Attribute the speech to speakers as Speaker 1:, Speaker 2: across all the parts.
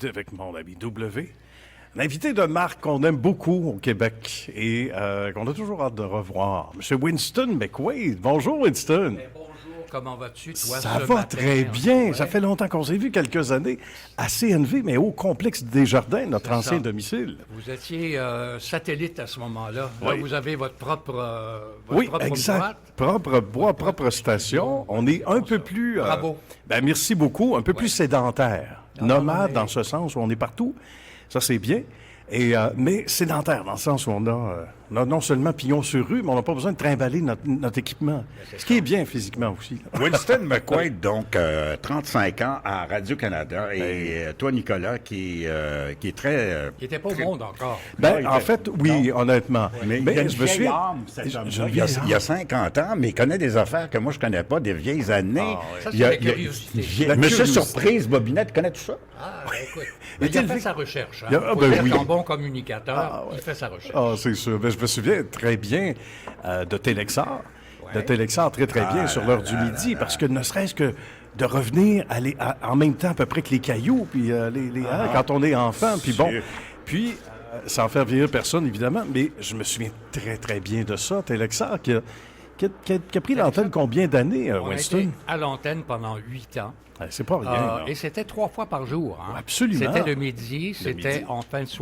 Speaker 1: Avec mon ami W. Un invité de marque qu'on aime beaucoup au Québec et qu'on a toujours hâte de revoir. Monsieur Winston McQuaid. Bonjour, Winston.
Speaker 2: Bonjour, comment vas-tu, toi,
Speaker 1: Ça
Speaker 2: ce
Speaker 1: va
Speaker 2: matin?
Speaker 1: très bien.
Speaker 2: Ouais.
Speaker 1: Ça fait longtemps qu'on s'est vu, quelques années, à CNV, mais au complexe des Jardins, notre
Speaker 2: C'est
Speaker 1: ancien
Speaker 2: ça.
Speaker 1: domicile.
Speaker 2: Vous étiez satellite à ce moment-là. Là,
Speaker 1: Oui.
Speaker 2: vous avez votre propre
Speaker 1: Oui,
Speaker 2: propre
Speaker 1: exact.
Speaker 2: boîte.
Speaker 1: Propre bois, propre station. On est un peu plus...
Speaker 2: Bravo.
Speaker 1: merci beaucoup. Un peu plus sédentaire.
Speaker 2: Non,
Speaker 1: Nomade
Speaker 2: mais-
Speaker 1: dans ce sens où on est partout. Ça, c'est bien. Et, mais sédentaire dans le sens où on a non seulement pignon sur rue, mais on n'a pas besoin de trimballer notre équipement. Ce qui est bien physiquement aussi. là.
Speaker 3: Winston McQuaid, donc 35 ans à Radio-Canada, et toi, Nicolas, qui est très...
Speaker 2: Il n'était pas au monde encore.
Speaker 1: Ben,
Speaker 3: Non,
Speaker 1: en
Speaker 3: il
Speaker 1: fait, oui, honnêtement.
Speaker 3: mais il a une
Speaker 1: je me
Speaker 3: vieille
Speaker 1: suis...
Speaker 3: âme, cet
Speaker 1: J'ai
Speaker 3: homme-là.
Speaker 1: une
Speaker 3: Il y a,
Speaker 1: vieille
Speaker 3: il y a
Speaker 1: âme.
Speaker 3: 50 ans, mais il connaît des affaires que moi, je connais pas, des vieilles années.
Speaker 2: Ça, c'est
Speaker 3: Il y a-
Speaker 2: la
Speaker 3: il y a-
Speaker 2: curiosité.
Speaker 1: La
Speaker 3: Monsieur
Speaker 1: curiosité.
Speaker 3: Surprise, Bobinette, connais tout ça?
Speaker 2: Ah, écoute. Mais il a fait sa recherche. Hein.
Speaker 1: Il a- ah,
Speaker 2: Faut
Speaker 1: ben
Speaker 2: dire
Speaker 1: oui.
Speaker 2: qu'en bon communicateur,
Speaker 1: Ah, ouais.
Speaker 2: il fait sa recherche.
Speaker 1: Ah, c'est sûr. Ben, je me souviens très bien de Télexar. De
Speaker 2: Ouais.
Speaker 1: Télexar, très, très bien, sur l'heure du midi, parce que ne serait-ce que de revenir en même temps à peu près que les cailloux, puis quand on est enfant, puis bon.
Speaker 3: sûr.
Speaker 1: Puis, sans faire vieillir personne, évidemment, mais je me souviens très, très bien de ça, Télexar, qui a pris l'antenne combien d'années,
Speaker 2: On a
Speaker 1: Winston?
Speaker 2: été à l'antenne pendant 8 ans.
Speaker 1: C'est pas rien. là.
Speaker 2: Et c'était 3 fois par jour. Hein.
Speaker 1: Absolument.
Speaker 2: C'était le midi, c'était
Speaker 1: midi.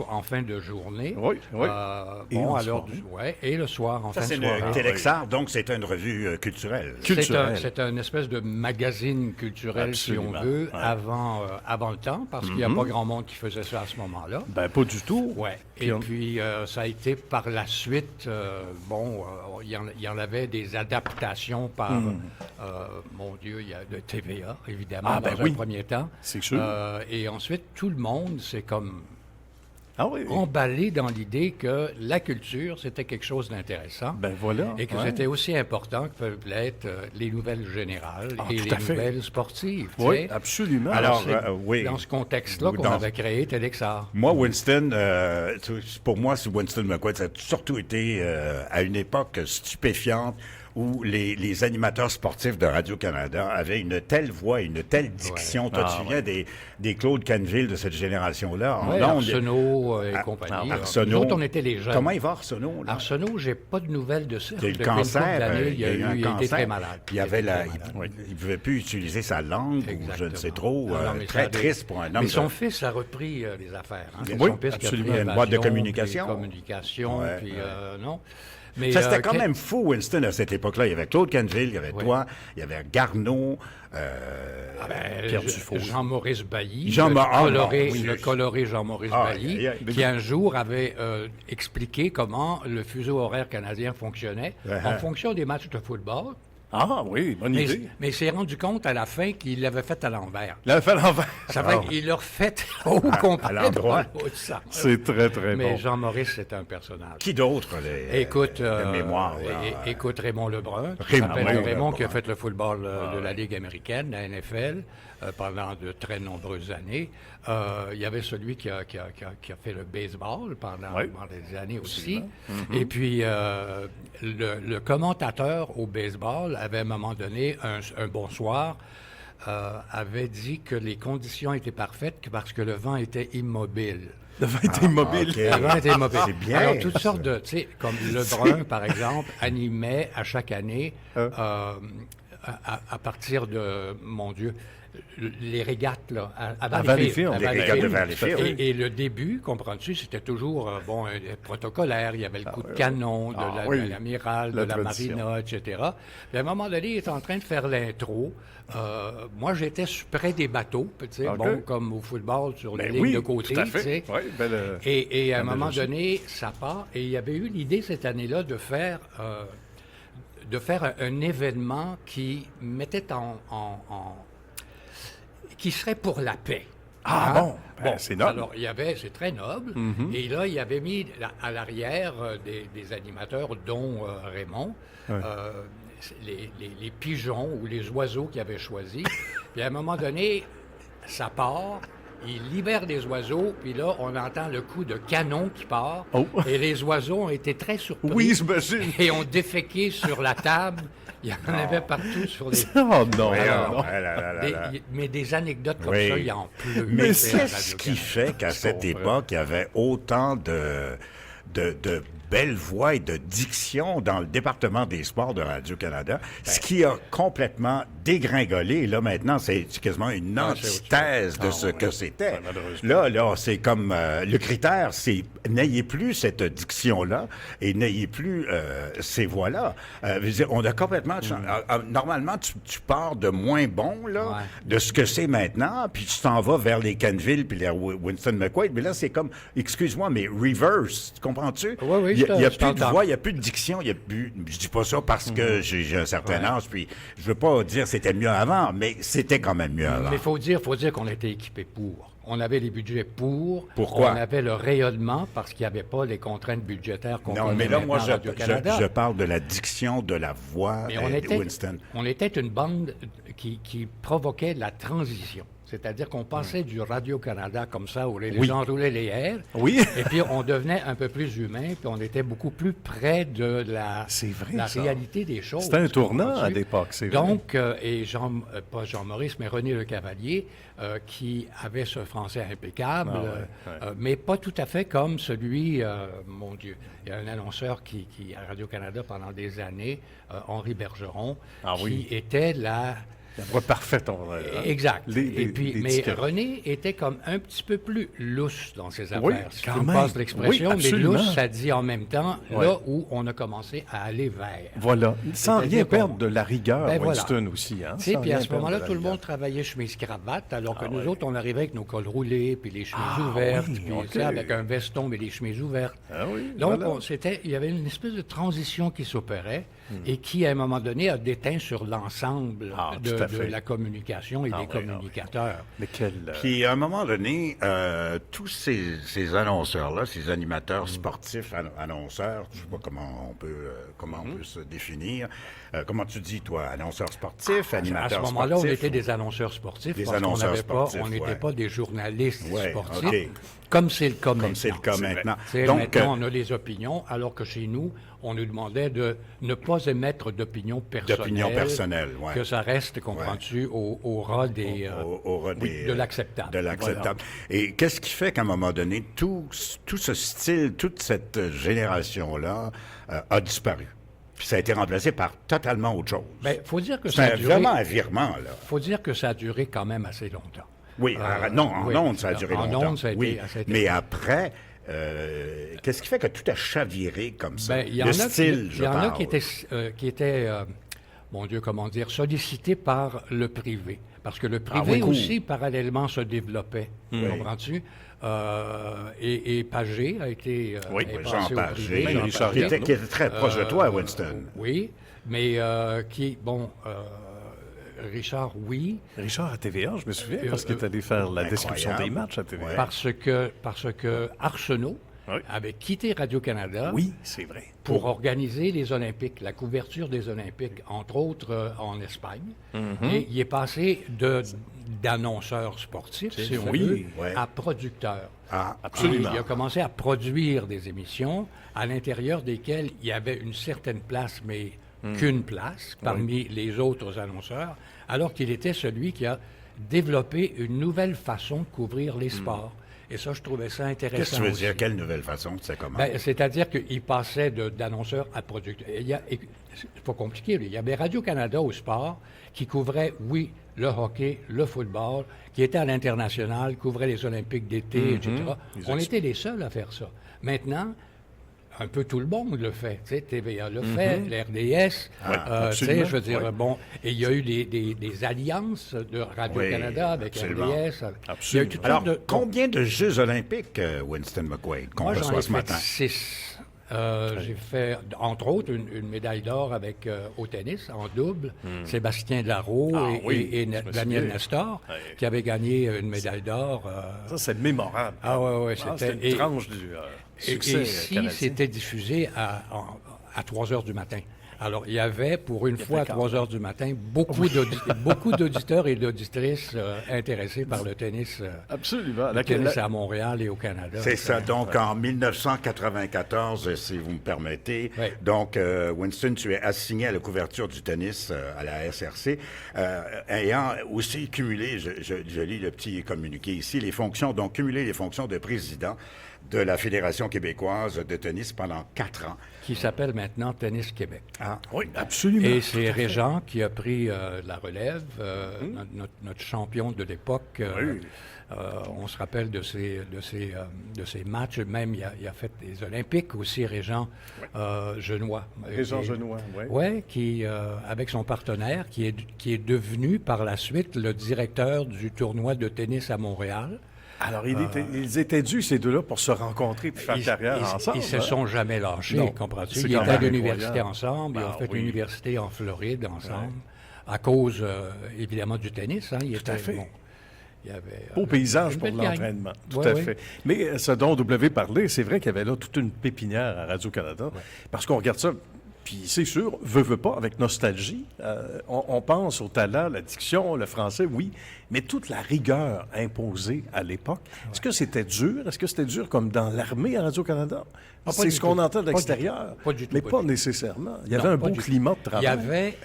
Speaker 2: en fin de journée.
Speaker 1: Oui, oui.
Speaker 2: Bon,
Speaker 1: Et en
Speaker 2: à l'heure
Speaker 1: soirée.
Speaker 2: du... Ouais, et le soir, en
Speaker 3: Ça,
Speaker 2: fin
Speaker 3: c'est
Speaker 2: de soirée.
Speaker 3: le Télexar, donc c'est une revue culturelle.
Speaker 1: Culturel.
Speaker 2: C'est un espèce de magazine culturel,
Speaker 1: Absolument.
Speaker 2: si on veut,
Speaker 1: Ouais.
Speaker 2: avant le temps, parce qu'il n'y a pas grand monde qui faisait ça à ce moment-là.
Speaker 1: Ben, pas du tout.
Speaker 2: Ouais.
Speaker 1: Puis
Speaker 2: Et
Speaker 1: on-
Speaker 2: puis, ça a été par la suite, il y en avait des adaptations par, mon Dieu, il y a de TVA, évidemment,
Speaker 1: Ah, ben
Speaker 2: dans
Speaker 1: oui.
Speaker 2: un premier temps.
Speaker 1: C'est sûr.
Speaker 2: Et ensuite, tout le monde s'est comme
Speaker 1: Ah oui.
Speaker 2: emballé dans l'idée que la culture, c'était quelque chose d'intéressant.
Speaker 1: Ben voilà.
Speaker 2: Et que
Speaker 1: ouais.
Speaker 2: c'était aussi important que peuvent l'être les nouvelles générales
Speaker 1: Ah,
Speaker 2: et
Speaker 1: tout
Speaker 2: les
Speaker 1: à fait.
Speaker 2: nouvelles sportives. tu
Speaker 1: Oui,
Speaker 2: sais.
Speaker 1: absolument.
Speaker 3: Alors,
Speaker 2: C'est
Speaker 3: oui.
Speaker 2: dans ce contexte-là qu'on
Speaker 3: Dans-
Speaker 2: avait créé Télexar.
Speaker 3: Moi, Winston, pour moi, c'est Winston McQuaid, ça a surtout été à une époque stupéfiante où les animateurs sportifs de Radio-Canada avaient une telle voix, une telle diction. Toi, tu viens des Claude Canville de cette génération-là. En
Speaker 2: Oui,
Speaker 3: ondes.
Speaker 2: Arsenault et compagnie.
Speaker 3: Arsenault.
Speaker 2: Nous autres, on était les jeunes.
Speaker 3: Comment il va, Arsenault? Là?
Speaker 2: Arsenault, j'ai pas de nouvelles de ça.
Speaker 3: Il y a eu le
Speaker 2: Depuis une couple
Speaker 3: cancer.
Speaker 2: d'années, il a été
Speaker 3: cancer.
Speaker 2: très malade.
Speaker 3: Puis il avait
Speaker 2: était très malade.
Speaker 3: il pouvait plus utiliser sa langue, ou je ne
Speaker 2: Exactement.
Speaker 3: sais trop.
Speaker 2: Non, non, mais ça
Speaker 3: Très
Speaker 2: a des-
Speaker 3: triste pour un homme.
Speaker 2: Mais son
Speaker 3: de-
Speaker 2: fils a repris les affaires. Hein. C'est
Speaker 3: Oui,
Speaker 2: son fils qui a
Speaker 3: absolument.
Speaker 2: pris
Speaker 3: Une boîte de
Speaker 2: Invasion,
Speaker 3: communication.
Speaker 2: puis communication,
Speaker 3: Ouais,
Speaker 2: puis
Speaker 3: ouais.
Speaker 2: non. Mais,
Speaker 3: Ça, c'était quand
Speaker 2: quel-
Speaker 3: même fou, Winston, à cette époque-là. Il y avait Claude Canville, il y avait
Speaker 2: Ouais.
Speaker 3: toi, il y avait Garneau,
Speaker 1: Pierre Dufault.
Speaker 2: Jean-Maurice Bailly,
Speaker 3: Jean-
Speaker 2: le
Speaker 3: ah,
Speaker 2: coloré,
Speaker 3: non, oui.
Speaker 2: le coloré Jean-Maurice
Speaker 3: Ah,
Speaker 2: Bailly,
Speaker 3: aïe, aïe.
Speaker 2: qui un jour avait expliqué comment le fuseau horaire canadien fonctionnait en fonction des matchs de football.
Speaker 1: Ah oui, bonne idée.
Speaker 2: Mais il s'est rendu compte à la fin qu'il l'avait fait à l'envers.
Speaker 1: Il a fait l'envers.
Speaker 2: Ça fait qu'il l'a refait au complet
Speaker 3: l'endroit.
Speaker 2: dans l'autre sens.
Speaker 1: C'est très, très
Speaker 2: Mais
Speaker 1: bon.
Speaker 2: Jean-Maurice, c'est un personnage.
Speaker 3: qui d'autre,
Speaker 2: Écoute,
Speaker 3: de mémoire, là?
Speaker 2: écoute Raymond Lebrun.
Speaker 3: Raymond
Speaker 2: Raymond qui a
Speaker 3: Lebrun.
Speaker 2: fait le football de la Ligue américaine, la NFL, pendant de très nombreuses années. Il y avait celui qui a fait le baseball pendant des années aussi. Et puis, le commentateur au baseball avait à un moment donné, un bonsoir, avait dit que les conditions étaient parfaites parce que le vent était immobile.
Speaker 1: Le vin est immobile.
Speaker 3: ok.
Speaker 2: Le vent était immobile.
Speaker 3: C'est bien,
Speaker 2: Alors, toutes
Speaker 3: ça.
Speaker 2: sortes de, tu sais, comme Lebrun, par exemple, animait à chaque année, à partir de, mon Dieu, les régates, là, à
Speaker 1: Valleyfield.
Speaker 2: à
Speaker 3: Les régates de Valleyfield.
Speaker 2: Et le début, comprends-tu, c'était toujours, protocolaire. Il y avait le coup de canon de
Speaker 1: oui.
Speaker 2: l'amiral, de
Speaker 1: La
Speaker 2: la
Speaker 1: tradition.
Speaker 2: marina, etc. Puis à un moment donné, il est en train de faire l'intro. Moi, j'étais près des bateaux, tu sais,
Speaker 1: OK.
Speaker 2: bon, comme au football, sur les
Speaker 1: Ben
Speaker 2: lignes
Speaker 1: oui,
Speaker 2: de côté,
Speaker 1: tout à
Speaker 2: tu
Speaker 1: fait.
Speaker 2: sais.
Speaker 1: Oui, belle,
Speaker 2: Et à un moment
Speaker 1: analogie.
Speaker 2: donné, ça part. Et il y avait eu l'idée cette année-là de faire un événement qui mettait qui serait pour la paix.
Speaker 1: Ah,
Speaker 2: Hein?
Speaker 1: bon. Ben, c'est noble.
Speaker 2: Alors, c'est très noble. Et là, il avait mis à l'arrière des animateurs, dont Raymond, les pigeons ou les oiseaux qu'il avait choisis. Puis à un moment donné, ça part. il libère des oiseaux, puis là, on entend le coup de canon qui part.
Speaker 1: Oh.
Speaker 2: Et les oiseaux ont été très surpris.
Speaker 1: Oui, j'imagine.
Speaker 2: Et ont déféqué sur la table. Il y en avait partout sur les...
Speaker 1: Oh non,
Speaker 2: Alors,
Speaker 1: non.
Speaker 2: mais des anecdotes comme
Speaker 3: Oui.
Speaker 2: ça, il y en pleut.
Speaker 3: Mais
Speaker 2: à
Speaker 3: qu'est-ce qui
Speaker 2: Radio-Canada.
Speaker 3: fait qu'à cette époque, il y avait autant de belles voix et de diction dans le département des sports de Radio-Canada, ce qui a complètement dégringolé. Là, maintenant, c'est quasiment une antithèse de ce que c'était.
Speaker 1: Ouais, malheureusement.
Speaker 3: Là, c'est comme... le critère, c'est n'ayez plus cette diction-là et n'ayez plus ces voix-là. Je veux dire, on a complètement... Normalement, tu pars de moins bon, là,
Speaker 2: Ouais.
Speaker 3: de ce que c'est maintenant, puis tu t'en vas vers les Canville puis les Winston McQuaid. Mais là, c'est comme, excuse-moi, mais reverse, tu comprends-tu?
Speaker 2: Oui, oui,
Speaker 3: Il n'y a
Speaker 2: je
Speaker 3: plus de
Speaker 2: t'entends.
Speaker 3: voix, il n'y a plus de diction, il y a plus... Je dis pas ça parce que j'ai un certain âge, puis je veux pas dire c'était mieux avant, mais c'était quand même mieux avant.
Speaker 2: Mais faut dire qu'on était équipé pour. On avait les budgets pour.
Speaker 3: Pourquoi?
Speaker 2: On avait le rayonnement parce qu'il n'y avait pas les contraintes budgétaires qu'on
Speaker 3: Non,
Speaker 2: connaît
Speaker 3: mais là, moi,
Speaker 2: maintenant à Radio-Canada.
Speaker 3: je parle de la diction de la voix
Speaker 2: Mais
Speaker 3: de Winston.
Speaker 2: on était une bande qui provoquait la transition. C'est-à-dire qu'on passait du Radio-Canada comme ça, où les
Speaker 1: Oui.
Speaker 2: gens roulaient les airs.
Speaker 1: Oui.
Speaker 2: Et puis, on devenait un peu plus humain, puis on était beaucoup plus près de la
Speaker 1: C'est vrai,
Speaker 2: la
Speaker 1: ça.
Speaker 2: réalité des choses.
Speaker 1: C'était un tournant à
Speaker 2: comprends-tu?
Speaker 1: l'époque, c'est vrai.
Speaker 2: Donc, et pas Jean-Maurice, mais René Le Cavalier, qui avait ce français impeccable, mais pas tout à fait comme celui, mon Dieu, il y a un annonceur qui à Radio-Canada pendant des années, Henri Bergeron, qui était la...
Speaker 1: La voix parfaite, on va dire, hein?
Speaker 2: Exact.
Speaker 1: Les
Speaker 2: Mais
Speaker 1: tickets.
Speaker 2: René était comme un petit peu plus lousse dans ses affaires.
Speaker 1: Oui,
Speaker 2: si
Speaker 1: quand
Speaker 2: tu me
Speaker 1: même.
Speaker 2: passes l'expression,
Speaker 1: Oui,
Speaker 2: mais
Speaker 1: absolument.
Speaker 2: lousse, ça dit en même temps
Speaker 1: Ouais.
Speaker 2: là où on a commencé à aller vers.
Speaker 1: Voilà. Sans
Speaker 2: C'est-à-dire
Speaker 1: rien
Speaker 2: qu'on-
Speaker 1: perdre de la rigueur,
Speaker 2: Ben voilà.
Speaker 1: Winston aussi. Hein?
Speaker 2: Tu sais,
Speaker 1: Sans
Speaker 2: puis à
Speaker 1: rien
Speaker 2: ce
Speaker 1: perdre
Speaker 2: moment-là,
Speaker 1: de la
Speaker 2: tout le
Speaker 1: rigueur.
Speaker 2: monde travaillait chemise-cravate, alors que nous
Speaker 1: ouais.
Speaker 2: autres, on arrivait avec nos cols roulés, puis les chemises ouvertes,
Speaker 1: oui,
Speaker 2: puis
Speaker 1: ok.
Speaker 2: tu sais, avec un veston, mais les chemises ouvertes.
Speaker 1: Ah oui,
Speaker 2: Donc,
Speaker 1: voilà.
Speaker 2: il y avait une espèce de transition qui s'opérait et qui, à un moment donné, a déteint sur l'ensemble
Speaker 1: tout à
Speaker 2: de
Speaker 1: fait.
Speaker 2: la communication et des
Speaker 1: oui,
Speaker 2: communicateurs.
Speaker 1: Mais quel...
Speaker 3: Puis, à un moment donné, tous ces annonceurs-là, ces animateurs sportifs, annonceurs, je ne sais pas comment on peut se définir. Comment tu dis, toi, annonceur sportif,
Speaker 2: À
Speaker 3: animateur
Speaker 2: ce moment-là, on
Speaker 3: sportif?
Speaker 2: était des annonceurs sportifs
Speaker 3: Des
Speaker 2: parce qu'on
Speaker 3: annonceurs
Speaker 2: n'avait pas,
Speaker 3: sportifs,
Speaker 2: on n'était
Speaker 3: ouais.
Speaker 2: pas des journalistes
Speaker 3: Ouais,
Speaker 2: sportifs,
Speaker 3: ok.
Speaker 2: comme c'est le cas maintenant.
Speaker 3: Comme c'est le cas maintenant.
Speaker 2: Tu sais,
Speaker 3: Donc,
Speaker 2: maintenant, on a des opinions, alors que chez nous, on nous demandait de ne pas émettre d'opinions personnelles.
Speaker 3: ouais.
Speaker 2: Que ça reste, comprends-tu, au ras des,
Speaker 3: au ras
Speaker 2: oui,
Speaker 3: des,
Speaker 2: de l'acceptable.
Speaker 3: De l'acceptable. Et qu'est-ce qui fait qu'à un moment donné, tout ce style, toute cette génération-là a disparu? Puis ça a été remplacé par totalement autre chose.
Speaker 2: Ben, faut dire que ça a
Speaker 3: C'est
Speaker 2: duré,
Speaker 3: vraiment un virement, là.
Speaker 2: faut dire que ça a duré quand même assez longtemps.
Speaker 3: Oui, non, en
Speaker 2: oui.
Speaker 3: ondes, ça a duré
Speaker 2: En
Speaker 3: longtemps.
Speaker 2: ondes, ça a été-
Speaker 3: oui.
Speaker 2: ça a été-
Speaker 3: Mais après, qu'est-ce qui fait que tout a chaviré comme ça?
Speaker 2: Ben, il y en
Speaker 3: Le
Speaker 2: a,
Speaker 3: style,
Speaker 2: il y en a qui
Speaker 3: parle.
Speaker 2: étaient, mon Dieu, comment dire, sollicités par le privé. Parce que le privé
Speaker 3: oui.
Speaker 2: aussi, parallèlement, se développait. Comprends-tu? Et Pagé a été
Speaker 1: Oui,
Speaker 2: est
Speaker 3: Jean
Speaker 2: passé au
Speaker 3: Pagé,
Speaker 2: privé.
Speaker 1: Même
Speaker 2: Jean
Speaker 1: Richard
Speaker 2: Pagé.
Speaker 1: Garneau.
Speaker 3: qui était très proche de toi, Winston.
Speaker 2: Oui, mais Richard, oui,
Speaker 1: Richard à TVA, je me souviens, parce qu'il est allé faire la description des matchs à TVA.
Speaker 3: Ouais.
Speaker 2: parce que Arsenault
Speaker 1: Oui.
Speaker 2: avait quitté Radio-Canada
Speaker 1: Oui, c'est vrai.
Speaker 2: pour organiser les Olympiques, la couverture des Olympiques, entre autres en Espagne. Et il est passé d'annonceur sportif, si on
Speaker 1: Oui,
Speaker 2: veut,
Speaker 3: ouais.
Speaker 2: à producteur.
Speaker 3: Ah,
Speaker 1: Absolument.
Speaker 2: Il a commencé à produire des émissions à l'intérieur desquelles il y avait une certaine place, mais qu'une place parmi les autres annonceurs, alors qu'il était celui qui a développé une nouvelle façon de couvrir les sports. Et ça, je trouvais ça intéressant.
Speaker 3: qu'est-ce que tu veux
Speaker 2: aussi.
Speaker 3: dire? Quelle nouvelle façon? C'est comment?
Speaker 2: Ben, c'est-à-dire qu'il passait d'annonceur à producteur. C'est pas compliqué. Il y avait Radio-Canada au sport qui couvrait, oui, le hockey, le football, qui était à l'international, couvrait les Olympiques d'été, etc. On était les seuls à faire ça. Maintenant, un peu tout le monde le fait. Tu sais, TVA le fait, l'RDS. Tu sais,
Speaker 1: absolument.
Speaker 2: je veux dire,
Speaker 1: Oui.
Speaker 2: bon, et il y a eu des alliances de Radio-Canada
Speaker 3: Oui,
Speaker 2: avec
Speaker 3: absolument.
Speaker 2: RDS. Il y a eu
Speaker 1: Absolument.
Speaker 2: toutes
Speaker 3: Alors,
Speaker 2: sortes de...
Speaker 3: combien de Jeux olympiques, Winston McQuaid, qu'on
Speaker 2: Moi, j'en
Speaker 3: reçoit
Speaker 2: ai
Speaker 3: ce
Speaker 2: fait
Speaker 3: matin?
Speaker 2: 6. J'ai fait, entre autres, une médaille d'or avec au tennis, en double. Sébastien Larreau
Speaker 1: Ah
Speaker 2: et,
Speaker 1: oui,
Speaker 2: et
Speaker 1: je me
Speaker 2: Daniel
Speaker 1: souviens.
Speaker 2: Nestor,
Speaker 1: Ouais.
Speaker 2: qui avaient gagné une médaille d'or.
Speaker 1: Ça, c'est mémorable.
Speaker 2: Ah ouais,
Speaker 1: C'était
Speaker 2: c'était...
Speaker 1: une tranche du
Speaker 2: Et
Speaker 1: succès
Speaker 2: ici,
Speaker 1: canadien.
Speaker 2: c'était diffusé à 3 heures du matin. Alors, il y avait, pour une fois, à 3 heures du matin, beaucoup d'auditeurs et d'auditrices intéressés par le tennis,
Speaker 1: Absolument.
Speaker 2: le tennis à Montréal et au Canada.
Speaker 3: C'est ça. Donc, en 1994, si vous me permettez,
Speaker 2: Oui.
Speaker 3: donc, Winston, tu es assigné à la couverture du tennis à la SRC, ayant aussi cumulé, je lis le petit communiqué ici, cumulé les fonctions de président de la Fédération québécoise de tennis pendant 4 ans.
Speaker 2: Qui s'appelle maintenant Tennis Québec.
Speaker 3: Ah,
Speaker 1: Oui, absolument.
Speaker 2: Et c'est Régent qui a pris la relève, notre champion de l'époque.
Speaker 1: Oui.
Speaker 2: On se rappelle de ces matchs. Même, il a fait des Olympiques aussi, Régent Genois.
Speaker 1: Régent Genois, oui.
Speaker 2: Oui, qui, avec son partenaire, qui est devenu par la suite le directeur du tournoi de tennis à Montréal.
Speaker 1: Alors, ils étaient dus, ces deux-là, pour se rencontrer et faire carrière ensemble.
Speaker 2: Ils se sont jamais lâchés,
Speaker 1: Non.
Speaker 2: comprends-tu?
Speaker 1: C'est
Speaker 2: Ils
Speaker 1: quand
Speaker 2: étaient à
Speaker 1: même
Speaker 2: l'université
Speaker 1: incroyable.
Speaker 2: ensemble, ils ont fait
Speaker 1: oui.
Speaker 2: l'université en Floride ensemble, à cause, évidemment, du tennis. Hein.
Speaker 1: Tout à fait.
Speaker 2: Il y avait,
Speaker 1: Beau paysage
Speaker 2: une
Speaker 1: pour
Speaker 2: belle gang.
Speaker 1: l'entraînement. Tout
Speaker 2: Ouais,
Speaker 1: à
Speaker 2: ouais.
Speaker 1: fait. Mais ce dont W parlait, c'est vrai qu'il y avait là toute une pépinière à Radio-Canada. Parce qu'on regarde ça, puis c'est sûr, veut pas, avec nostalgie. On pense au talent, la diction, le français, oui, mais toute la rigueur imposée à l'époque. Est-ce que c'était dur? Est-ce que c'était dur comme dans l'armée à Radio-Canada?
Speaker 2: pas
Speaker 1: C'est
Speaker 2: du
Speaker 1: ce qu'on
Speaker 2: tout.
Speaker 1: entend de
Speaker 2: Pas du
Speaker 1: l'extérieur.
Speaker 2: tout. Pas du tout,
Speaker 1: Mais
Speaker 2: pas
Speaker 1: pas
Speaker 2: du tout.
Speaker 1: nécessairement. Il y
Speaker 2: Non,
Speaker 1: avait un
Speaker 2: pas
Speaker 1: beau
Speaker 2: du tout.
Speaker 1: climat de
Speaker 2: Il
Speaker 1: travail.
Speaker 2: y avait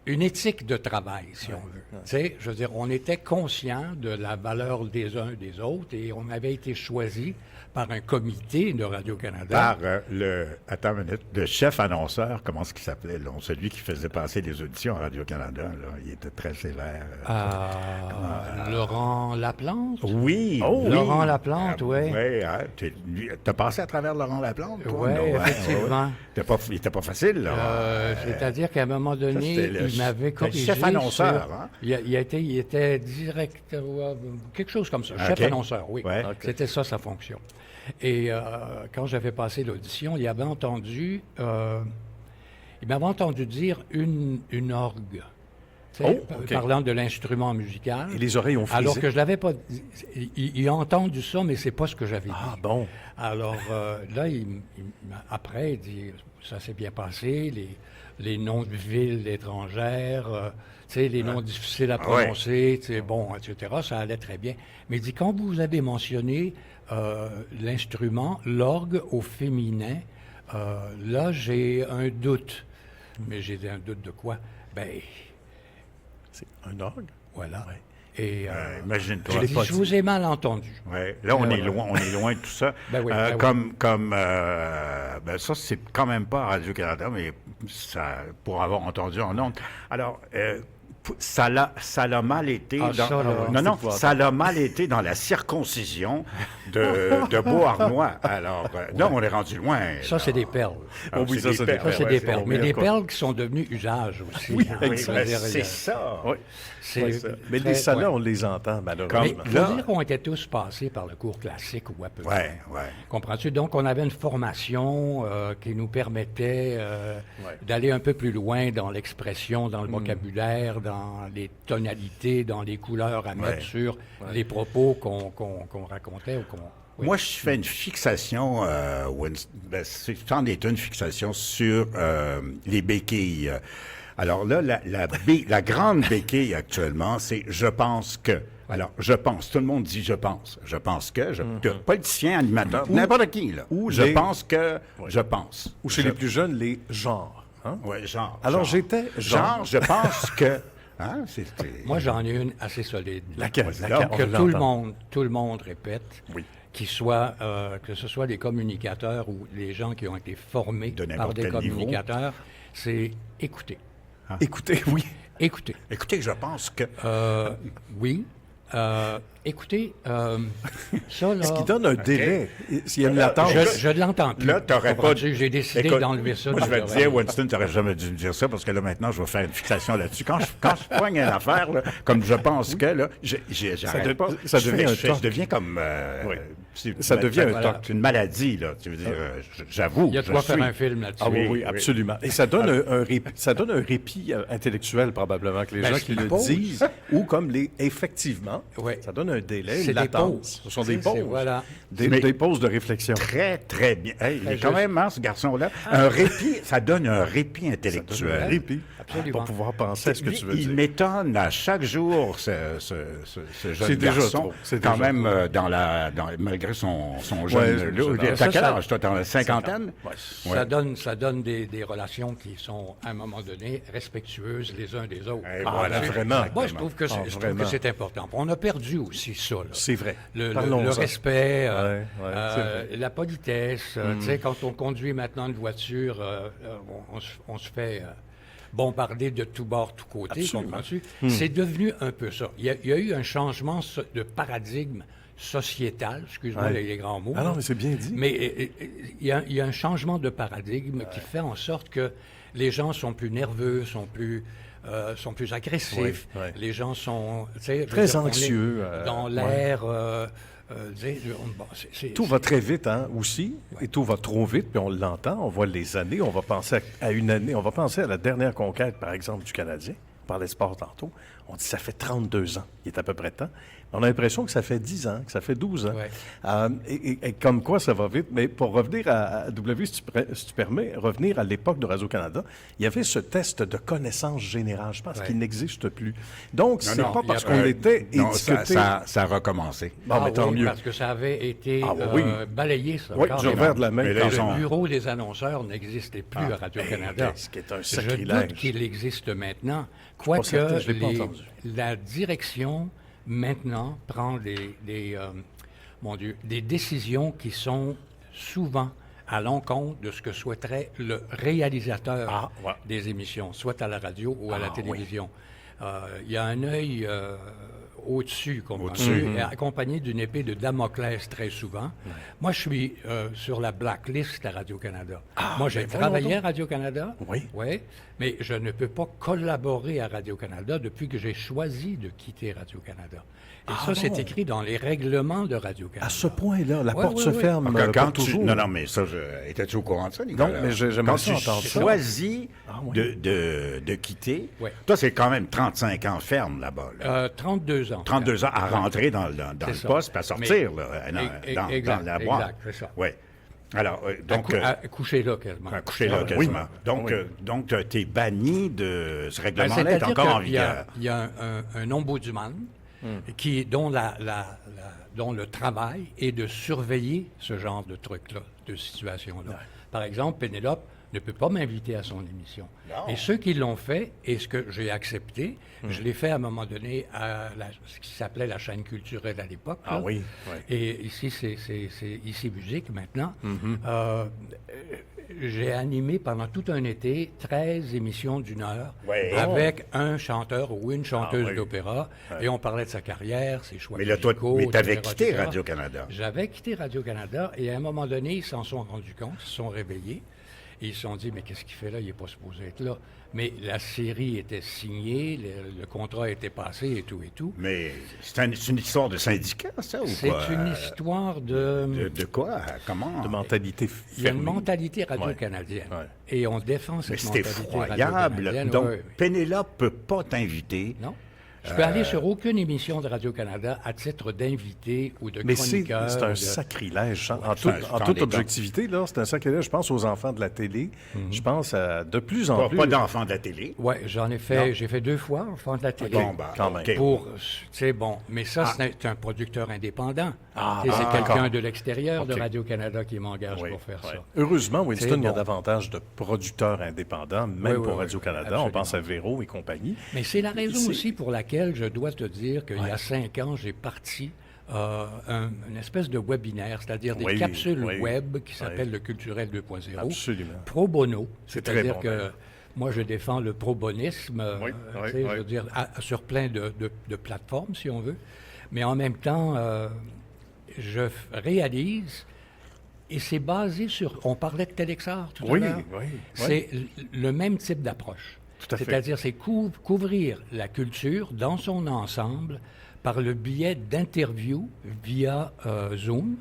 Speaker 2: une éthique de travail, si on veut. Tu sais, je veux dire, on était conscient de la valeur des uns et des autres et on avait été choisi par un comité de Radio-Canada.
Speaker 3: Par attends une minute, le chef annonceur, comment est-ce qu'il s'appelait, là? Celui qui faisait passer les auditions à Radio-Canada, là, il était très sévère.
Speaker 2: Laurent Laplante?
Speaker 3: Oui,
Speaker 1: Oh,
Speaker 3: oui.
Speaker 2: Laurent Laplante, oui.
Speaker 3: Oui, hein, t'as passé à travers Laurent Laplante, toi?
Speaker 2: Oui,
Speaker 3: non? Hein?
Speaker 2: effectivement.
Speaker 3: Il était pas facile, là.
Speaker 2: C'est-à-dire qu'à un moment donné,
Speaker 3: c'était le
Speaker 2: il m'avait corrigé.
Speaker 3: chef annonceur,
Speaker 2: sur-
Speaker 3: hein?
Speaker 2: Il était directeur, quelque chose comme ça.
Speaker 3: OK.
Speaker 2: Chef annonceur, oui.
Speaker 3: Ouais.
Speaker 2: C'était ça sa fonction. Et quand j'avais passé l'audition, il m'avait entendu dire une orgue. Tu sais,
Speaker 1: Oh, OK.
Speaker 2: parlant de l'instrument musical.
Speaker 1: Et les oreilles ont frisé.
Speaker 2: Alors que je l'avais pas dit. Il a entendu ça, mais c'est pas ce que j'avais dit.
Speaker 1: Ah, bon.
Speaker 2: Alors là, après, il dit, ça s'est bien passé, les noms de villes étrangères, tu sais, les noms difficiles à prononcer, tu sais, bon, etc., ça allait très bien. Mais il dit, quand vous avez mentionné l'instrument, l'orgue au féminin, là, j'ai un doute. Mais j'ai un doute de quoi? Ben,
Speaker 1: C'est un orgue?
Speaker 2: voilà.
Speaker 1: Ouais.
Speaker 2: Et
Speaker 3: Imagine-toi.
Speaker 2: j'ai dit, je vous ai mal entendu.
Speaker 3: Ouais. Là, on est loin de tout ça.
Speaker 2: Ben oui, ben
Speaker 3: Ben ça, c'est quand même pas Radio-Canada, mais ça, pour avoir entendu en ondes. Alors, ça l'a mal été
Speaker 2: Ah,
Speaker 3: dans...
Speaker 2: ça, là,
Speaker 3: non,
Speaker 1: c'est
Speaker 3: ça l'a mal été dans la circoncision de Beauharnois. Alors, là, on est rendu loin.
Speaker 2: Ça, c'est des perles.
Speaker 3: Ah,
Speaker 1: Oh oui, ça, c'est des
Speaker 2: Ça, c'est
Speaker 1: ouais,
Speaker 2: des
Speaker 1: c'est
Speaker 2: perles.
Speaker 1: bon,
Speaker 2: Mais
Speaker 1: oui,
Speaker 2: des
Speaker 1: d'accord.
Speaker 2: perles qui sont devenues usage aussi.
Speaker 1: Oui,
Speaker 2: hein.
Speaker 3: Oui,
Speaker 1: exact.
Speaker 3: ben,
Speaker 2: C'est-à-dire,
Speaker 3: c'est ça.
Speaker 1: Oui.
Speaker 2: c'est
Speaker 1: Ça. Mais
Speaker 2: très-
Speaker 1: les salons,
Speaker 2: ouais.
Speaker 1: on les entend,
Speaker 2: Mais
Speaker 1: malheureusement.
Speaker 2: il faut dire qu'on était tous passés par le cours classique ou à peu près.
Speaker 3: Ouais.
Speaker 2: Comprends-tu? Donc, on avait une formation qui nous permettait d'aller un peu plus loin dans l'expression, dans le vocabulaire, dans les tonalités, dans les couleurs à mettre sur les propos qu'on racontait ou qu'on... oui.
Speaker 3: Moi, je fais une fixation, c'en est une fixation sur les béquilles. Alors là, la grande béquille actuellement, c'est « je pense que ». Alors, je pense. Tout le monde dit « je pense ». Je pense que. Politicien, animateur, n'importe qui, là.
Speaker 1: Ou
Speaker 3: je
Speaker 1: les-
Speaker 3: pense que, je pense.
Speaker 1: Ou chez les plus jeunes, les genres. Hein?
Speaker 3: Oui, genre.
Speaker 1: Alors,
Speaker 3: genre.
Speaker 1: j'étais genre.
Speaker 3: Je pense que... Hein,
Speaker 2: Moi, j'en ai une assez solide.
Speaker 1: Laquelle?
Speaker 3: Là,
Speaker 2: Que
Speaker 1: On
Speaker 2: tout le monde répète.
Speaker 1: Oui.
Speaker 2: Que ce soit des communicateurs ou les gens qui ont été formés
Speaker 3: De
Speaker 2: par
Speaker 3: n'importe
Speaker 2: des
Speaker 3: quel niveau.
Speaker 2: communicateurs, c'est écouter.
Speaker 1: Écoutez, oui.
Speaker 2: Écoutez.
Speaker 3: Écoutez, je pense que...
Speaker 2: Oui. Écoutez, ça, là...
Speaker 1: Est-ce qu'il donne un délai? S'il y a une latence?
Speaker 2: Je l'entends plus.
Speaker 3: Là, t'aurais pas...
Speaker 2: Comprends-tu? J'ai décidé
Speaker 3: Écoute,
Speaker 2: d'enlever ça.
Speaker 3: Moi,
Speaker 2: de
Speaker 3: je vais te
Speaker 2: l'oreille.
Speaker 3: dire, Winston, t'aurais jamais dû me dire ça, parce que là, maintenant, je vais faire une fixation là-dessus. Quand je poigne une affaire, là, comme je pense que, là, j'arrête pas.
Speaker 1: ça devient un
Speaker 3: Je deviens comme...
Speaker 1: Oui. Ça devient un
Speaker 3: toc. C'est une maladie, là. Tu veux dire, j'avoue.
Speaker 2: Il y a de quoi faire un film là-dessus.
Speaker 1: Ah oui, absolument. Et ça donne un répit intellectuel, probablement, que les gens qui le disent, ou comme effectivement, ça donne un délai, une latence. Ce sont des pauses.
Speaker 2: Voilà.
Speaker 1: Des pauses de réflexion.
Speaker 3: Très, très bien. Hey, il est quand même, ce garçon-là, un répit, ça donne un répit intellectuel.
Speaker 1: Un répit.
Speaker 2: Absolument.
Speaker 1: Pour pouvoir penser à ce que tu veux dire.
Speaker 3: Il m'étonne à chaque jour, ce jeune garçon, quand même, malgré son jeune... T'as quel âge, toi? T'es en cinquantaine?
Speaker 2: Ça donne des relations qui sont, à un moment donné, respectueuses les uns des autres.
Speaker 1: Voilà, vraiment.
Speaker 2: Moi, je trouve que c'est important. On a perdu aussi ça. Là.
Speaker 1: C'est vrai.
Speaker 2: Le respect, la politesse. Tu sais, quand on conduit maintenant une voiture, on se fait... bombardé de tous bords, tous côtés, comprends-tu? C'est devenu un peu ça. Il y a eu un changement de paradigme sociétal, excuse-moi les grands mots.
Speaker 1: Ah non, mais c'est bien dit.
Speaker 2: Mais il y a un changement de paradigme qui fait en sorte que les gens sont plus nerveux, sont plus agressifs. Les gens sont...
Speaker 1: Très anxieux.
Speaker 2: Dans l'air...
Speaker 1: Tout va très vite, aussi, et tout va trop vite, puis on l'entend, on voit les années, on va penser à une année, on va penser à la dernière conquête, par exemple, du Canadien, on parlait sport tantôt, on dit ça fait 32 ans, il est à peu près temps. On a l'impression que ça fait 10 ans, que ça fait 12 ans. Et comme quoi ça va vite. Mais pour revenir à W, si tu permets, revenir à l'époque de Radio-Canada, il y avait ce test de connaissance générale. Je pense qu'il n'existe plus. Donc, c'est pas parce qu'on était étiqueté...
Speaker 3: Ça a recommencé.
Speaker 2: Mais tant mieux. Parce que ça avait été balayé, ça.
Speaker 1: Oui, du revers de la main.
Speaker 2: Le bureau des annonceurs n'existait plus à Radio-Canada.
Speaker 1: Ce qui est un sacrilège.
Speaker 2: Je doute qu'il existe maintenant. Quoique la direction... maintenant, prend des décisions qui sont souvent à l'encontre de ce que souhaiterait le réalisateur des émissions, soit à la radio ou à la télévision. Il y a un œil au-dessus, accompagné d'une épée de Damoclès très souvent. Moi, je suis sur la blacklist à Radio-Canada. Moi, j'ai travaillé à Radio-Canada, mais je ne peux pas collaborer à Radio-Canada depuis que j'ai choisi de quitter Radio-Canada. Et ça, c'est écrit dans les règlements de Radio-Canada.
Speaker 1: À ce point-là, la porte se ferme
Speaker 3: quand
Speaker 1: toujours.
Speaker 3: Non, mais ça, étais-tu au courant de ça, Nicolas?
Speaker 1: Non, mais j'aimerais ça entendre ça.
Speaker 3: Choisis de quitter. Toi, c'est quand même 35 ans ferme là-bas.
Speaker 2: 32 ans.
Speaker 3: 32 ans à rentrer dans le poste, puis à sortir dans la boîte.
Speaker 2: Exact, c'est ça.
Speaker 3: Oui. Alors, donc...
Speaker 2: coucher là, quasiment.
Speaker 3: Coucher là, quasiment. Donc, tu es banni de... Ce règlement-là est encore en vigueur.
Speaker 2: Il y a un ombudsman dont le travail est de surveiller ce genre de trucs-là, de situations-là. Par exemple, Pénélope ne peut pas m'inviter à son émission. Non. Et ceux qui l'ont fait, et ce que j'ai accepté, je l'ai fait à un moment donné à ce qui s'appelait la chaîne culturelle à l'époque.
Speaker 1: Ah oui.
Speaker 2: Et ici, c'est Ici Musique maintenant. J'ai animé pendant tout un été 13 émissions d'1 heure avec un chanteur ou une chanteuse d'opéra. Et on parlait de sa carrière, ses choix musicaux.
Speaker 3: Mais tu avais quitté Radio-Canada.
Speaker 2: J'avais quitté Radio-Canada et à un moment donné, ils s'en sont rendus compte, ils se sont réveillés. Et ils se sont dit, mais qu'est-ce qu'il fait là? Il n'est pas supposé être là. Mais la série était signée, le contrat était passé et tout et tout.
Speaker 3: Mais c'est une histoire de syndicat, ça, ou quoi?
Speaker 2: C'est une histoire de...
Speaker 3: De quoi? Comment?
Speaker 1: De mentalité fermée.
Speaker 2: Il y a une mentalité radio-canadienne. Et on défend cette mentalité radio-canadienne.
Speaker 3: Mais c'est effroyable. Donc, Pénélope ne peut pas t'inviter.
Speaker 2: Non. Je peux aller sur aucune émission de Radio-Canada à titre d'invité ou de chroniqueur.
Speaker 1: Mais c'est un sacrilège. En toute objectivité, là, c'est un sacrilège. Je pense aux enfants de la télé. Je pense à de plus en plus...
Speaker 3: Pas d'enfants de la télé?
Speaker 2: Oui, j'en ai fait. J'ai fait 2 fois enfants de la télé.
Speaker 1: Quand même.
Speaker 2: Mais ça, c'est un producteur indépendant. C'est quelqu'un de l'extérieur de Radio-Canada qui m'engage pour faire ça.
Speaker 1: Heureusement, Winston, il y a davantage de producteurs indépendants, même pour Radio-Canada. On pense à Véro et compagnie.
Speaker 2: Mais c'est la raison aussi pour laquelle je dois te dire qu'il y a 5 ans, j'ai parti une espèce de webinaire, c'est-à-dire des capsules web qui s'appellent le Culturel 2.0.
Speaker 1: Absolument.
Speaker 2: Pro bono. C'est-à-dire que moi, je défends le pro-bonisme, je veux dire, sur plein de plateformes, si on veut. Mais en même temps, je réalise, et c'est basé sur... On parlait de Telexar tout à l'heure. C'est le même type d'approche. C'est-à-dire, c'est couvrir la culture dans son ensemble par le biais d'interviews via Zoom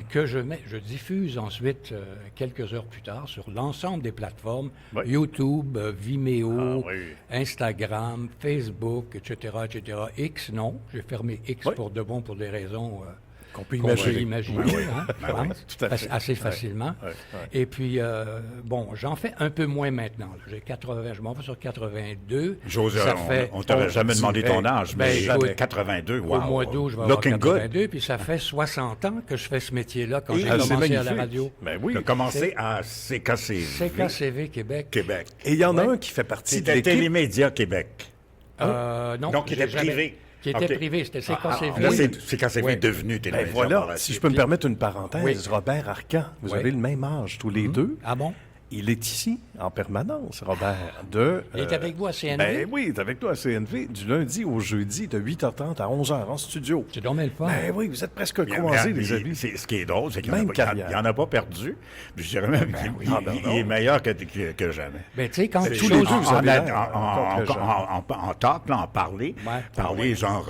Speaker 2: que je diffuse ensuite quelques heures plus tard sur l'ensemble des plateformes,
Speaker 1: Oui.
Speaker 2: YouTube, Vimeo,
Speaker 1: Ah, oui.
Speaker 2: Instagram, Facebook, etc., etc. X, non. J'ai fermé X
Speaker 1: Oui.
Speaker 2: pour de bon pour des raisons
Speaker 1: Qu'on peut
Speaker 2: qu'on peut
Speaker 1: imaginer.
Speaker 2: imaginer, hein, je
Speaker 1: oui,
Speaker 2: pense,
Speaker 1: tout à fait.
Speaker 2: assez facilement.
Speaker 1: Ouais.
Speaker 2: Et puis, bon, j'en fais un peu moins maintenant. Là. J'ai 80, je m'en vais sur 82.
Speaker 3: José,
Speaker 2: Ça fait,
Speaker 3: on t'aurait jamais demandé ton âge, mais
Speaker 2: Ben, écoute,
Speaker 3: 82, wow.
Speaker 2: au mois d'août, je vais avoir
Speaker 3: Looking good.
Speaker 2: 82, puis ça fait 60 ans que je fais ce métier-là quand j'ai
Speaker 1: Ah, c'est
Speaker 2: commencé à la
Speaker 1: magnifique.
Speaker 2: radio.
Speaker 1: Ben oui.
Speaker 3: Tu as commencé à CKCV,
Speaker 2: CKCV Québec.
Speaker 3: Québec.
Speaker 1: Et il y en a
Speaker 2: Ouais.
Speaker 1: un qui fait partie de
Speaker 3: C'était
Speaker 1: l'équipe.
Speaker 3: Télémédia Québec.
Speaker 2: Non,
Speaker 3: Donc, qui était
Speaker 2: j'ai jamais-
Speaker 3: privé.
Speaker 2: Qui était
Speaker 3: OK.
Speaker 2: privé, c'était CKCV.
Speaker 3: Là, c'est CKCV
Speaker 2: Ouais.
Speaker 3: devenu
Speaker 1: Ben
Speaker 3: Télémédia.
Speaker 1: voilà,
Speaker 3: par la
Speaker 1: si
Speaker 3: suite.
Speaker 1: je peux me permettre une parenthèse,
Speaker 2: Oui.
Speaker 1: Robert Arcan, vous
Speaker 2: Oui.
Speaker 1: avez le même âge tous les deux.
Speaker 2: Ah bon?
Speaker 1: Il est ici en permanence, Robert.
Speaker 2: Il est avec vous à CNV?
Speaker 1: Ben oui, il est avec nous à CNV du lundi au jeudi de 8h30 à 11h en studio.
Speaker 2: C'est dommage le fun.
Speaker 1: Ben oui, vous êtes presque
Speaker 3: Bien,
Speaker 1: croisés,
Speaker 3: bien,
Speaker 1: les amis.
Speaker 3: Ce qui est drôle, c'est qu'il
Speaker 1: Même
Speaker 3: n'en
Speaker 1: carrière.
Speaker 3: a pas perdu. Puis je dirais même qu'il est meilleur que jamais.
Speaker 2: Ben, tu sais, quand
Speaker 1: tous
Speaker 2: chose-
Speaker 1: les deux, vous avez l'air encore très jeune.
Speaker 3: En talk, là, en parler,
Speaker 2: Ouais.
Speaker 3: genre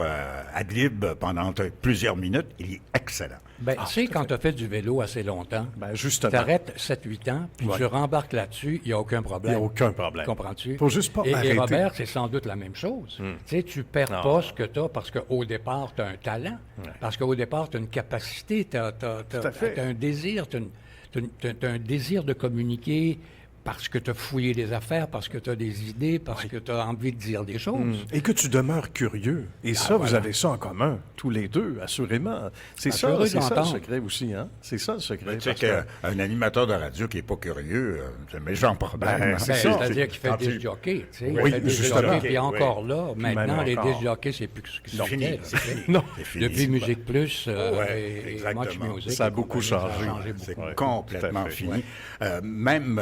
Speaker 3: ad-lib pendant plusieurs minutes, il est excellent.
Speaker 2: Ben, tu sais, quand tu as fait du vélo assez longtemps,
Speaker 1: Ben justement,
Speaker 2: tu arrêtes 7-8 ans, puis
Speaker 1: Ouais.
Speaker 2: tu rembarques là-dessus, il n'y a aucun
Speaker 1: il n'y
Speaker 2: problème.
Speaker 1: a aucun problème.
Speaker 2: Comprends-tu?
Speaker 1: Faut juste pas
Speaker 2: et
Speaker 1: arrêter.
Speaker 2: Robert, c'est sans doute la même chose. Tu sais, tu perds
Speaker 1: Non.
Speaker 2: pas ce que tu as parce qu'au départ, tu as un talent, parce qu'au départ, tu as une capacité, tu as,
Speaker 1: à fait.
Speaker 2: un désir, tu as un désir de communiquer parce que tu as fouillé les affaires, parce que tu as des idées, parce que tu as envie de dire des choses.
Speaker 1: Et que tu demeures curieux. Et ça, vous avez ça en commun, tous les deux, assurément. C'est
Speaker 2: Ah, heureux
Speaker 1: ça le
Speaker 2: d'entendre.
Speaker 1: secret aussi, hein? C'est ça le secret.
Speaker 3: Tu sais
Speaker 1: parce que-
Speaker 3: qu'un animateur de radio qui n'est pas curieux, c'est un méchant problème.
Speaker 1: Ben,
Speaker 3: hein.
Speaker 1: c'est
Speaker 2: Ben,
Speaker 1: ça.
Speaker 2: c'est-à-dire qu'il fait
Speaker 3: Quand
Speaker 2: des
Speaker 3: tu-
Speaker 2: jockey, tu sais.
Speaker 3: Oui,
Speaker 2: il fait des
Speaker 1: justement.
Speaker 2: jockeys, puis
Speaker 3: Oui.
Speaker 2: encore là, maintenant,
Speaker 1: même
Speaker 2: les
Speaker 3: encore.
Speaker 2: disques jockeys, c'est plus ce qu'ils
Speaker 3: C'est fini.
Speaker 2: étaient,
Speaker 3: C'est
Speaker 2: là.
Speaker 3: fini.
Speaker 1: Non.
Speaker 3: C'est fini.
Speaker 2: Depuis Musique Plus
Speaker 3: Ouais,
Speaker 2: et
Speaker 3: exactement.
Speaker 2: Much Music.
Speaker 1: Ça a
Speaker 2: et
Speaker 1: beaucoup
Speaker 2: compagnie,
Speaker 1: changé.
Speaker 2: Ça a changé
Speaker 3: C'est
Speaker 2: beaucoup.
Speaker 1: Ouais,
Speaker 3: complètement
Speaker 1: tout à fait.
Speaker 3: fini. Même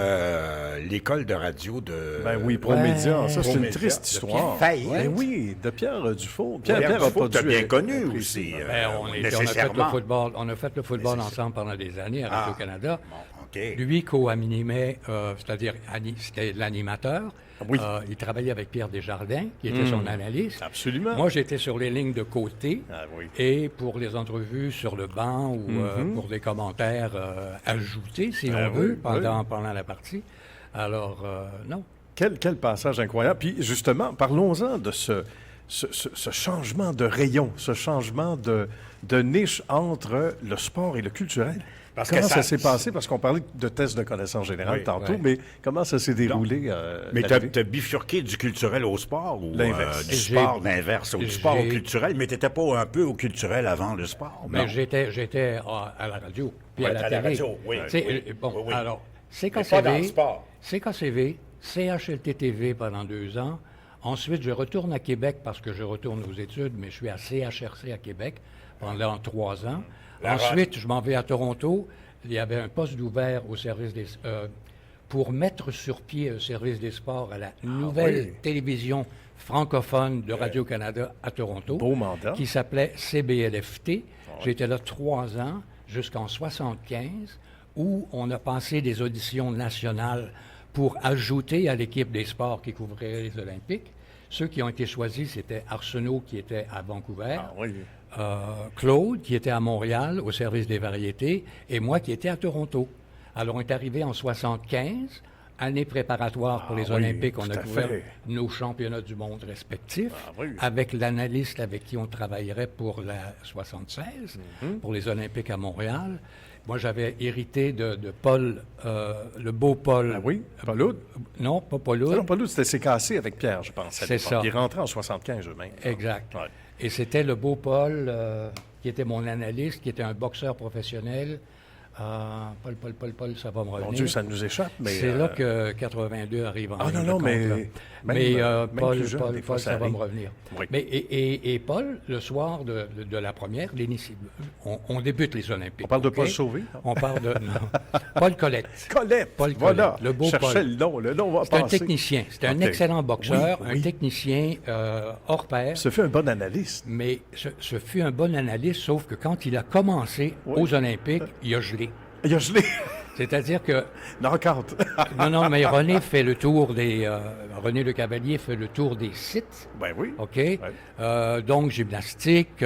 Speaker 3: l'école de radio de...
Speaker 1: Ben oui, Promédia, ça c'est une
Speaker 3: Promédia,
Speaker 1: triste
Speaker 3: de
Speaker 1: histoire.
Speaker 3: Pierre Faye.
Speaker 1: Ben oui, de Pierre Dufault.
Speaker 3: Pierre
Speaker 1: a
Speaker 3: Dufault,
Speaker 1: pas
Speaker 3: t'as
Speaker 1: dû
Speaker 3: bien
Speaker 1: être
Speaker 3: connu
Speaker 1: apprécié.
Speaker 3: aussi,
Speaker 2: Ben, on a fait le
Speaker 3: nécessairement.
Speaker 2: football, on a fait le football ensemble pendant des années à Radio-Canada.
Speaker 3: Bon, OK.
Speaker 2: Lui co-animait, c'est-à-dire c'était l'animateur.
Speaker 1: Oui.
Speaker 2: Il travaillait avec Pierre Desjardins, qui était son analyste.
Speaker 1: Absolument.
Speaker 2: Moi, j'étais sur les lignes de côté.
Speaker 1: Ah oui.
Speaker 2: Et pour les entrevues sur le banc ou pour des commentaires ajoutés, si
Speaker 1: Ben
Speaker 2: on veut,
Speaker 1: oui,
Speaker 2: pendant la partie. Alors, non.
Speaker 1: Quel passage incroyable. Puis justement, parlons-en de ce changement de rayon, ce changement de niche entre le sport et le culturel.
Speaker 3: Parce que
Speaker 1: Comment ça
Speaker 3: ça-
Speaker 1: s'est passé? Parce qu'on parlait de tests de connaissances générales
Speaker 3: Oui,
Speaker 1: tantôt,
Speaker 2: ouais.
Speaker 1: mais comment ça s'est déroulé?
Speaker 3: Mais
Speaker 1: l'arrivée?
Speaker 3: t'as bifurqué du culturel au sport ou
Speaker 1: L'inverse.
Speaker 3: du
Speaker 2: J'ai-
Speaker 3: sport l'inverse, ou du sport au
Speaker 2: j'ai-
Speaker 3: culturel, mais t'étais pas un peu au culturel avant le sport?
Speaker 2: Mais
Speaker 3: non?
Speaker 2: j'étais à la radio, puis
Speaker 3: Ouais,
Speaker 2: à la
Speaker 3: à la
Speaker 2: télé.
Speaker 3: radio, oui,
Speaker 2: Tu sais,
Speaker 3: oui,
Speaker 2: bon,
Speaker 3: oui, oui.
Speaker 2: alors,
Speaker 3: Mais pas dans le
Speaker 2: CKCV,
Speaker 3: sport.
Speaker 2: CKCV, CHLT-TV pendant 2 ans. Ensuite, je retourne à Québec parce que je retourne aux études, mais je suis à CHRC à Québec pendant 3 ans. Ensuite, je m'en vais à Toronto. Il y avait un poste d'ouvert au service des... pour mettre sur pied un service des sports à la nouvelle
Speaker 1: oui.
Speaker 2: télévision francophone de Radio-Canada à Toronto.
Speaker 1: Beau mandat.
Speaker 2: Qui s'appelait CBLFT. J'étais là 3 ans, jusqu'en 75, où on a passé des auditions nationales pour ajouter à l'équipe des sports qui couvrait les Olympiques. Ceux qui ont été choisis, c'était Arsenault, qui était à Vancouver,
Speaker 1: Ah oui.
Speaker 2: Claude, qui était à Montréal, au service des variétés, et moi, qui étais à Toronto. Alors, on est arrivé en 75, année préparatoire pour les
Speaker 1: oui,
Speaker 2: Olympiques. On
Speaker 1: tout
Speaker 2: a
Speaker 1: à
Speaker 2: couvert
Speaker 1: fait.
Speaker 2: nos championnats du monde respectifs,
Speaker 1: Ah oui.
Speaker 2: avec l'analyste avec qui on travaillerait pour la 76, pour les Olympiques à Montréal. Moi, j'avais hérité de Paul, le beau Paul.
Speaker 1: Ah oui, Paul-Oud.
Speaker 2: Non, pas Paul
Speaker 1: Non,
Speaker 2: Oud.
Speaker 1: Paul-Oud, c'était CKC avec Pierre, je pense. à
Speaker 2: C'est
Speaker 1: l'époque.
Speaker 2: ça.
Speaker 1: Il est rentré en 75 eux-mêmes.
Speaker 2: Exact.
Speaker 1: Ouais.
Speaker 2: Et c'était le beau Paul, qui était mon analyste, qui était un boxeur professionnel. Paul, ça va me revenir.
Speaker 1: Mon Dieu, ça nous échappe, mais...
Speaker 2: C'est là que 82 arrive en
Speaker 1: Ah,
Speaker 2: ligne
Speaker 1: non,
Speaker 2: de
Speaker 1: non,
Speaker 2: compte,
Speaker 1: mais
Speaker 2: là.
Speaker 1: même-
Speaker 2: Mais
Speaker 1: même
Speaker 2: Paul,
Speaker 1: plus jeune, des fois, ça
Speaker 2: ça va
Speaker 1: arrive.
Speaker 2: me revenir.
Speaker 1: Oui.
Speaker 2: Mais, et Paul, le soir de la première, on débute les Olympiques.
Speaker 1: On parle de
Speaker 2: OK?
Speaker 1: Paul Sauvé, non?
Speaker 2: On parle de... non. Paul Colette.
Speaker 1: Colette,
Speaker 2: Paul
Speaker 1: voilà.
Speaker 2: Colette, le beau
Speaker 1: Cherchais
Speaker 2: Paul.
Speaker 1: le nom va
Speaker 2: C'est un
Speaker 1: passer.
Speaker 2: technicien. C'est un
Speaker 1: OK.
Speaker 2: excellent boxeur,
Speaker 1: Oui,
Speaker 2: un
Speaker 1: oui.
Speaker 2: technicien hors pair.
Speaker 1: Ce fut un bon analyste.
Speaker 2: Mais ce fut un bon analyste, sauf que quand il a commencé aux Olympiques, il a gelé.
Speaker 1: Il a gelé.
Speaker 2: C'est-à-dire que...
Speaker 1: Knock-out.
Speaker 2: Non, mais René fait le tour des... René Le Cavalier fait le tour des sites.
Speaker 1: Ben oui.
Speaker 2: OK?
Speaker 1: Ouais.
Speaker 2: Donc, gymnastique,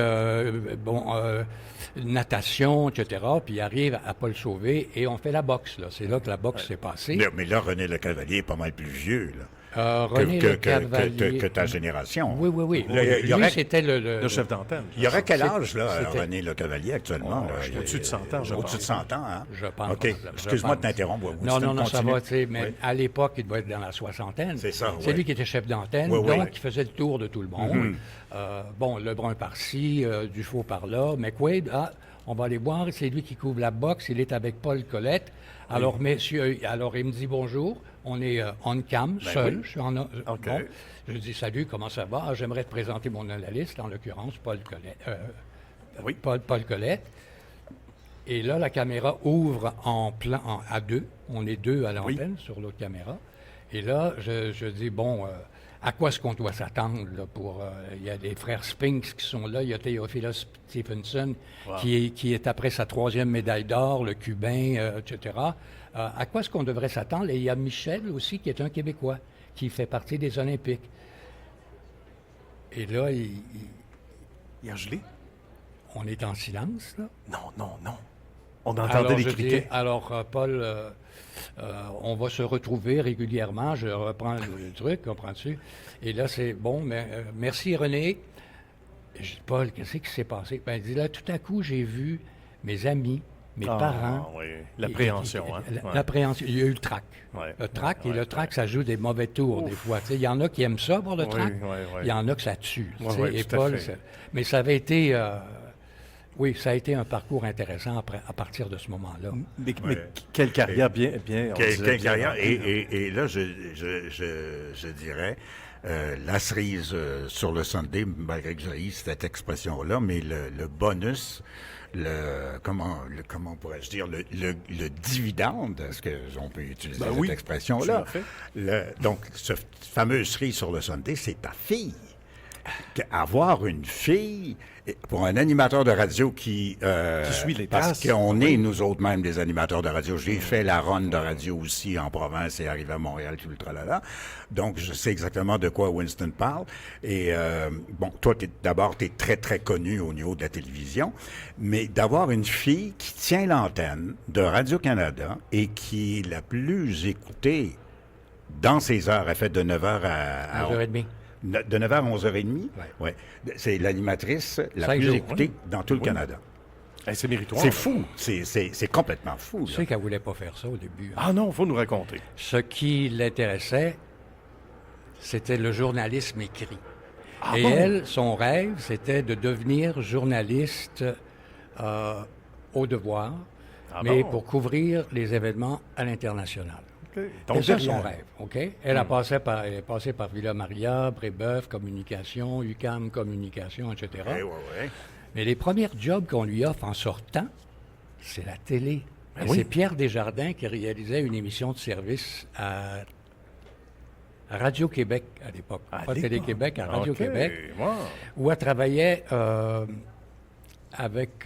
Speaker 2: natation, etc. Puis il arrive à Paul Sauvé et on fait la boxe, là. C'est là que la boxe s'est passée.
Speaker 3: Mais là, René Le Cavalier est pas mal plus vieux, là.
Speaker 2: René Le Cavalier...
Speaker 3: que ta génération.
Speaker 2: Oui.
Speaker 3: Là, il y
Speaker 2: Lui,
Speaker 3: aurait-
Speaker 2: c'était
Speaker 1: Le chef d'antenne.
Speaker 3: Il y aurait quel âge, là,
Speaker 2: C'était-
Speaker 3: René Le Cavalier, actuellement? là?
Speaker 1: je suis au-dessus de 100 ans, je
Speaker 3: Au-dessus de
Speaker 1: pense.
Speaker 3: 100 ans, hein?
Speaker 2: Je pense.
Speaker 3: OK. Excuse-moi de t'interrompre.
Speaker 2: Non,
Speaker 3: Winston,
Speaker 2: ça
Speaker 3: continue.
Speaker 2: va, tu sais, mais
Speaker 3: Oui.
Speaker 2: à l'époque, il doit être dans la soixantaine.
Speaker 3: C'est ça,
Speaker 2: C'est
Speaker 3: ouais.
Speaker 2: lui qui était chef d'antenne,
Speaker 3: Oui, oui.
Speaker 2: donc il faisait le tour de tout le monde. Bon, Lebrun par-ci, Dufaux par-là, McQuaid, on va aller voir, c'est lui qui couvre la boxe, il est avec Paul Colette. Alors, messieurs, alors il me dit bonjour, on est on cam, seul,
Speaker 1: oui.
Speaker 2: je suis en...
Speaker 1: OK.
Speaker 2: bon. Je dis salut, comment ça va? J'aimerais te présenter mon analyste, en l'occurrence, Paul Colette.
Speaker 1: Oui.
Speaker 2: Paul Colette. Et là, la caméra ouvre à deux. On est deux à l'antenne sur l'autre caméra. Et là, je dis, bon, à quoi est-ce qu'on doit s'attendre là, pour... Il y a des frères Spinks qui sont là. Il y a Theophilus Stephenson qui est après sa 3e médaille d'or, le Cubain, etc. À quoi est-ce qu'on devrait s'attendre? Et il y a Michel aussi, qui est un Québécois, qui fait partie des Olympiques. Et là,
Speaker 1: Il a gelé?
Speaker 2: on est en silence, là.
Speaker 1: Non. On entendait les
Speaker 2: je dis,
Speaker 1: criquets.
Speaker 2: alors, Paul, on va se retrouver régulièrement. Je reprends le truc, comprends-tu? Et là, c'est bon, mais merci René. Je dis, Paul, qu'est-ce qui s'est passé? Ben, il dit, là, tout à coup, j'ai vu mes amis, mes parents.
Speaker 1: Oui. L'appréhension, hein?
Speaker 2: L'appréhension. Il y a eu le trac.
Speaker 1: Ouais.
Speaker 2: Le trac, et
Speaker 1: Ouais,
Speaker 2: le trac, ça joue des mauvais tours, des fois. Tu sais, il y en a qui aiment ça pour le trac.
Speaker 1: ouais.
Speaker 2: Il y en a que ça tue. tu sais,
Speaker 1: ouais,
Speaker 2: et
Speaker 1: tout à
Speaker 2: Paul,
Speaker 1: fait.
Speaker 2: mais ça avait été... oui, ça a été un parcours intéressant à partir de ce moment-là.
Speaker 1: Mais quelle carrière bien on disait
Speaker 3: Quelle
Speaker 1: bien
Speaker 3: carrière.
Speaker 1: remplie, là.
Speaker 3: Et là, je dirais, la cerise sur le Sunday, malgré que j'ai cette expression-là, mais le bonus, comment pourrais-je dire, le dividende, est-ce qu'on peut utiliser
Speaker 1: Ben
Speaker 3: cette
Speaker 1: oui,
Speaker 3: expression-là?
Speaker 1: tout à fait.
Speaker 3: Donc, cette fameuse cerise sur le Sunday, c'est ta fille. Avoir une fille, pour un animateur de radio qui
Speaker 1: suit les
Speaker 3: parce
Speaker 1: traces.
Speaker 3: qu'on est nous autres même des animateurs de radio. J'ai fait la run de radio aussi en province et arrivé à Montréal, tout le tralala. Donc, je sais exactement de quoi Winston parle. Et bon, toi, d'abord, tu es très, très connu au niveau de la télévision, mais d'avoir une fille qui tient l'antenne de Radio-Canada et qui est la plus écoutée dans ses heures, elle fait de 9h à
Speaker 2: 11h30.
Speaker 3: De 9h à 11h30, ouais. C'est l'animatrice la
Speaker 2: 5
Speaker 3: plus
Speaker 2: jours,
Speaker 3: écoutée dans tout le Canada.
Speaker 1: C'est méritoire.
Speaker 3: C'est fou. C'est complètement fou.
Speaker 2: Tu
Speaker 3: là.
Speaker 2: sais qu'elle ne voulait pas faire ça au début. hein.
Speaker 1: Ah non, il faut nous raconter.
Speaker 2: Ce qui l'intéressait, c'était le journalisme écrit. Et
Speaker 1: bon?
Speaker 2: elle, son rêve, c'était de devenir journaliste au devoir, mais
Speaker 1: bon?
Speaker 2: pour couvrir les événements à l'international.
Speaker 1: Donc,
Speaker 2: C'est ça
Speaker 1: derrière.
Speaker 2: son rêve, OK? Elle elle est passée par Villa Maria, Brébeuf, Communication, UQAM, Communication, etc.
Speaker 3: Ouais.
Speaker 2: Mais les premiers jobs qu'on lui offre en sortant, c'est la télé. Et
Speaker 1: oui.
Speaker 2: c'est Pierre Desjardins qui réalisait une émission de service à Radio-Québec à l'époque. Pas Télé-Québec, à Radio-Québec,
Speaker 1: Wow.
Speaker 2: où elle travaillait avec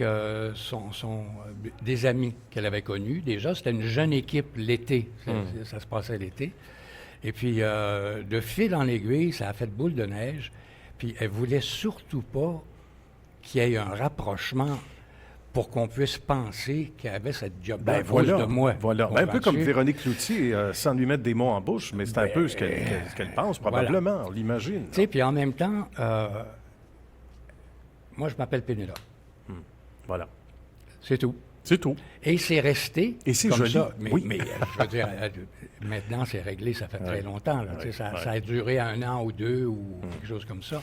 Speaker 2: des amis qu'elle avait connus. Déjà, c'était une jeune équipe l'été. Ça se passait l'été. Et puis, de fil en aiguille, ça a fait boule de neige. Puis, elle voulait surtout pas qu'il y ait un rapprochement pour qu'on puisse penser qu'elle avait cette job-là à cause de moi.
Speaker 1: Voilà. Ben, un peu comme
Speaker 2: Comprends-tu?
Speaker 1: Véronique Cloutier, sans lui mettre des mots en bouche, mais c'est un peu ce qu'elle pense, probablement, on l'imagine.
Speaker 2: Tu sais, puis en même temps, moi, je m'appelle Pénélope.
Speaker 1: Voilà.
Speaker 2: C'est tout.
Speaker 1: C'est tout.
Speaker 2: Et c'est resté
Speaker 1: Et c'est
Speaker 2: comme
Speaker 1: joli.
Speaker 2: ça. Mais,
Speaker 1: Oui.
Speaker 2: mais, je veux dire, maintenant, c'est réglé, ça fait très longtemps. Là, tu sais, ça a duré 1 an ou 2 ou quelque chose comme ça.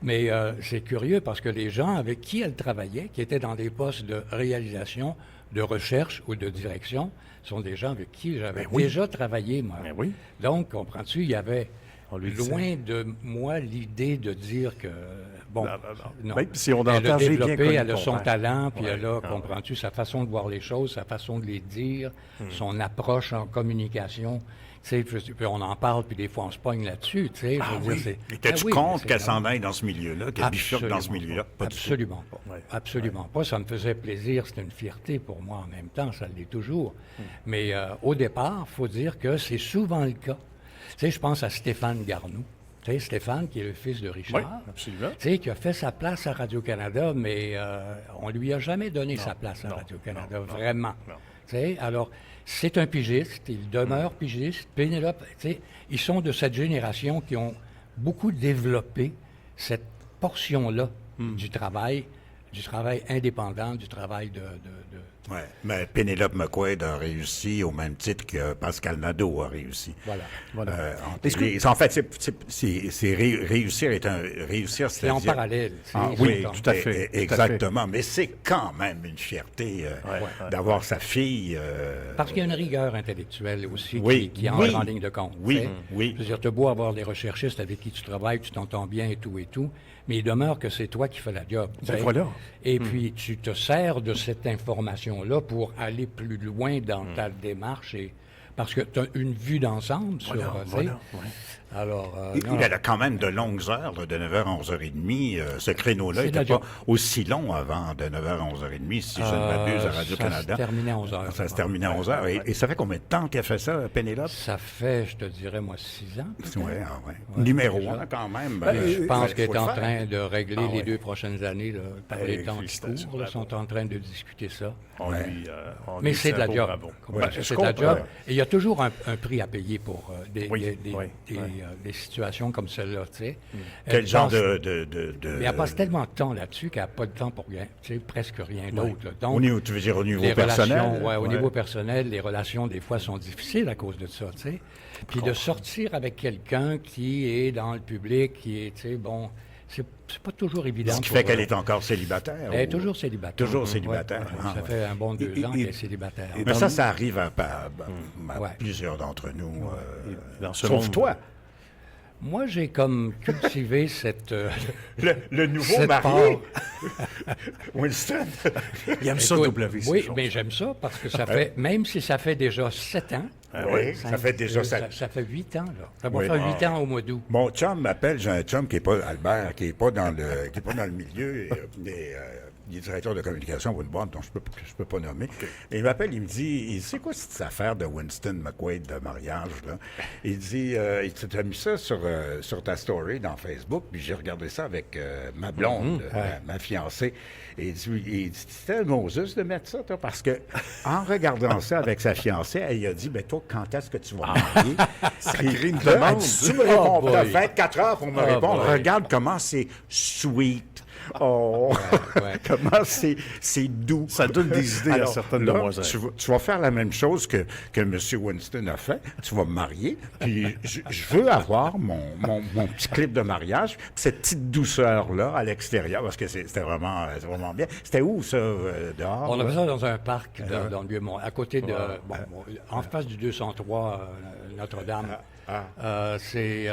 Speaker 2: Mais c'est curieux parce que les gens avec qui elle travaillait, qui étaient dans des postes de réalisation, de recherche ou de direction, sont des gens avec qui j'avais déjà travaillé, moi.
Speaker 1: Ben oui.
Speaker 2: Donc, comprends-tu, il y avait
Speaker 1: On lui disait.
Speaker 2: loin de moi l'idée de dire que, bon, non.
Speaker 1: Même si on
Speaker 2: Elle a
Speaker 1: entend, j'ai bien
Speaker 2: développé,
Speaker 1: connu
Speaker 2: elle a
Speaker 1: ton
Speaker 2: son
Speaker 1: père.
Speaker 2: talent, puis
Speaker 1: Ouais.
Speaker 2: elle a,
Speaker 1: Ah,
Speaker 2: comprends-tu, sa façon de voir les choses, sa façon de les dire, son approche en communication. Tu sais, puis on en parle, puis des fois on se pogne là-dessus, tu sais. je veux dire, c'est-
Speaker 3: Étais-tu
Speaker 2: Ah oui,
Speaker 3: contre
Speaker 2: mais c'est
Speaker 3: qu'elle
Speaker 2: normal.
Speaker 3: s'en aille dans ce milieu-là, qu'elle bifurque dans ce
Speaker 2: Absolument
Speaker 3: milieu-là?
Speaker 2: pas.
Speaker 3: Pas du tout.
Speaker 2: Absolument pas.
Speaker 1: Ouais.
Speaker 2: Absolument pas. Ça me faisait plaisir. C'était une fierté pour moi en même temps. Ça l'est toujours. Mais au départ, il faut dire que c'est souvent le cas. Tu sais, je pense à Stéphane Garnoux. Tu sais, Stéphane, qui est le fils de Richard.
Speaker 1: Oui, absolument.
Speaker 2: Tu sais, qui a fait sa place à Radio-Canada, mais on lui a jamais donné sa place à Radio-Canada, vraiment.
Speaker 1: non.
Speaker 2: Tu sais, alors, c'est un pigiste, il demeure pigiste. Pénélope, tu sais, ils sont de cette génération qui ont beaucoup développé cette portion-là du travail indépendant, du travail de
Speaker 3: Ouais. Mais Pénélope McQuaid a réussi au même titre que Pascal Nadeau a réussi.
Speaker 2: Voilà.
Speaker 3: En fait, réussir,
Speaker 2: C'est en
Speaker 3: c'est-à-dire-
Speaker 2: parallèle.
Speaker 3: Ah,
Speaker 2: c'est-
Speaker 3: oui,
Speaker 2: c'est-
Speaker 1: tout à fait.
Speaker 3: Exactement. Mais c'est quand même une fierté d'avoir sa fille.
Speaker 2: Parce qu'il y a une rigueur intellectuelle aussi
Speaker 3: Oui,
Speaker 2: qui entre
Speaker 3: oui.
Speaker 2: en ligne de compte.
Speaker 3: Oui,
Speaker 2: tu sais.
Speaker 3: oui.
Speaker 2: Je veux dire, tu as beau avoir des recherchistes avec qui tu travailles, tu t'entends bien et tout, mais il demeure que c'est toi qui fais la job. tu sais.
Speaker 1: voilà.
Speaker 2: Et puis, tu te sers de cette information-là pour aller plus loin dans ta démarche parce que tu as une vue d'ensemble sur... tu sais.
Speaker 1: Voilà, ouais.
Speaker 2: Alors,
Speaker 3: Il a quand même de longues heures, là, de 9h à 11h30. Ce créneau-là
Speaker 2: C'est
Speaker 3: n'était
Speaker 2: la
Speaker 3: pas
Speaker 2: job.
Speaker 3: aussi long avant de 9h à 11h30, si je ne m'abuse, à Radio-Canada.
Speaker 2: Ça se terminait à 11h.
Speaker 3: Ça se terminait à 11h. Et ça fait combien de temps qu'elle fait ça, Pénélope?
Speaker 2: Ça fait, je te dirais, moi, 6 ans. peut-être.
Speaker 3: Oui. Numéro 1, quand même.
Speaker 2: Je pense qu'elle
Speaker 3: faut
Speaker 2: est
Speaker 3: le
Speaker 2: en
Speaker 3: faire.
Speaker 2: train de régler
Speaker 3: Ah
Speaker 2: les
Speaker 3: ouais.
Speaker 2: 2 prochaines années là, par les temps qui
Speaker 1: félicitations,
Speaker 2: courent. Là,
Speaker 1: bravo.
Speaker 2: sont en train de discuter ça.
Speaker 1: On
Speaker 3: Ouais.
Speaker 1: lui, on
Speaker 2: Mais
Speaker 1: lui
Speaker 2: c'est
Speaker 1: dit
Speaker 2: de la
Speaker 1: un beau
Speaker 2: job.
Speaker 1: bravo.
Speaker 2: Ouais,
Speaker 1: Je
Speaker 2: c'est de la
Speaker 1: comprends.
Speaker 2: job. Et il y a toujours un prix à payer pour
Speaker 1: Oui.
Speaker 2: des situations comme celle-là. Tu sais.
Speaker 3: Quel
Speaker 2: Elle
Speaker 3: genre
Speaker 2: passe-
Speaker 3: de...
Speaker 2: Mais elle passe tellement de temps là-dessus qu'elle n'a pas de temps pour rien. Tu sais, presque rien d'autre. là. Donc,
Speaker 3: Tu veux dire au niveau
Speaker 2: les
Speaker 3: personnel?
Speaker 2: relations, au niveau personnel, les relations, des fois, sont difficiles à cause de ça, tu sais. Puis de sortir avec quelqu'un qui est dans le public, qui est, tu sais, bon, c'est pas toujours évident.
Speaker 3: Ce qui
Speaker 2: pour
Speaker 3: fait qu'elle
Speaker 2: eux.
Speaker 3: est encore célibataire?
Speaker 2: Elle est
Speaker 3: ou-
Speaker 2: toujours célibataire.
Speaker 3: Toujours célibataire.
Speaker 2: Ouais,
Speaker 3: Ah,
Speaker 2: ça
Speaker 3: ouais.
Speaker 2: fait un bon 2 ans
Speaker 1: Et-
Speaker 2: qu'elle est célibataire.
Speaker 3: Mais ça arrive à
Speaker 2: Ouais.
Speaker 3: plusieurs d'entre nous.
Speaker 1: Dans ce
Speaker 3: Sauf
Speaker 1: monde-
Speaker 3: toi.
Speaker 2: Moi, j'ai comme cultivé cette...
Speaker 3: Le nouveau
Speaker 2: cette
Speaker 3: marié,
Speaker 2: part.
Speaker 3: Winston.
Speaker 1: Il aime ça,
Speaker 2: Écoute,
Speaker 1: W. ces
Speaker 2: oui,
Speaker 1: choses.
Speaker 2: mais j'aime ça parce que ça fait, même si ça fait déjà 7 ans,
Speaker 3: Oui, ça fait déjà ça.
Speaker 2: ça fait 8 ans, là. Ça va
Speaker 3: Oui.
Speaker 2: faire 8 ans au mois d'août.
Speaker 3: Mon chum m'appelle, j'ai un chum qui est pas Albert, qui est pas dans le milieu, il est directeur de communication pour une boîte dont je peux pas nommer. Et il m'appelle, il me dit, c'est quoi cette affaire de Winston McQuaid de mariage là? Il dit, tu as mis ça sur ta story dans Facebook, puis j'ai regardé ça avec ma blonde, ma fiancée. Et il dit, c'était Moses de mettre ça, toi, parce que en regardant ça avec sa fiancée, elle lui a dit, ben toi, quand est-ce que tu vas marier? Ça
Speaker 1: crée une demande.
Speaker 3: Tu me réponds,
Speaker 2: Oh
Speaker 3: t'as
Speaker 2: boy.
Speaker 3: 24 heures pour me
Speaker 2: Oh
Speaker 3: répondre.
Speaker 2: boy.
Speaker 3: Regarde comment c'est sweet. Oh,
Speaker 2: ouais.
Speaker 3: comment c'est doux.
Speaker 1: Ça donne des idées à certaines
Speaker 3: là,
Speaker 1: demoiselles.
Speaker 3: Tu vas faire la même chose que M. Winston a fait. Tu vas me marier. Puis je veux avoir mon petit clip de mariage. Puis cette petite douceur-là à l'extérieur, parce que c'était vraiment bien. C'était où, ça, dehors?
Speaker 2: On a
Speaker 3: là?
Speaker 2: fait ça dans un parc dans le Vieux-Mont, à côté de... en face du 203 Notre-Dame. C'est...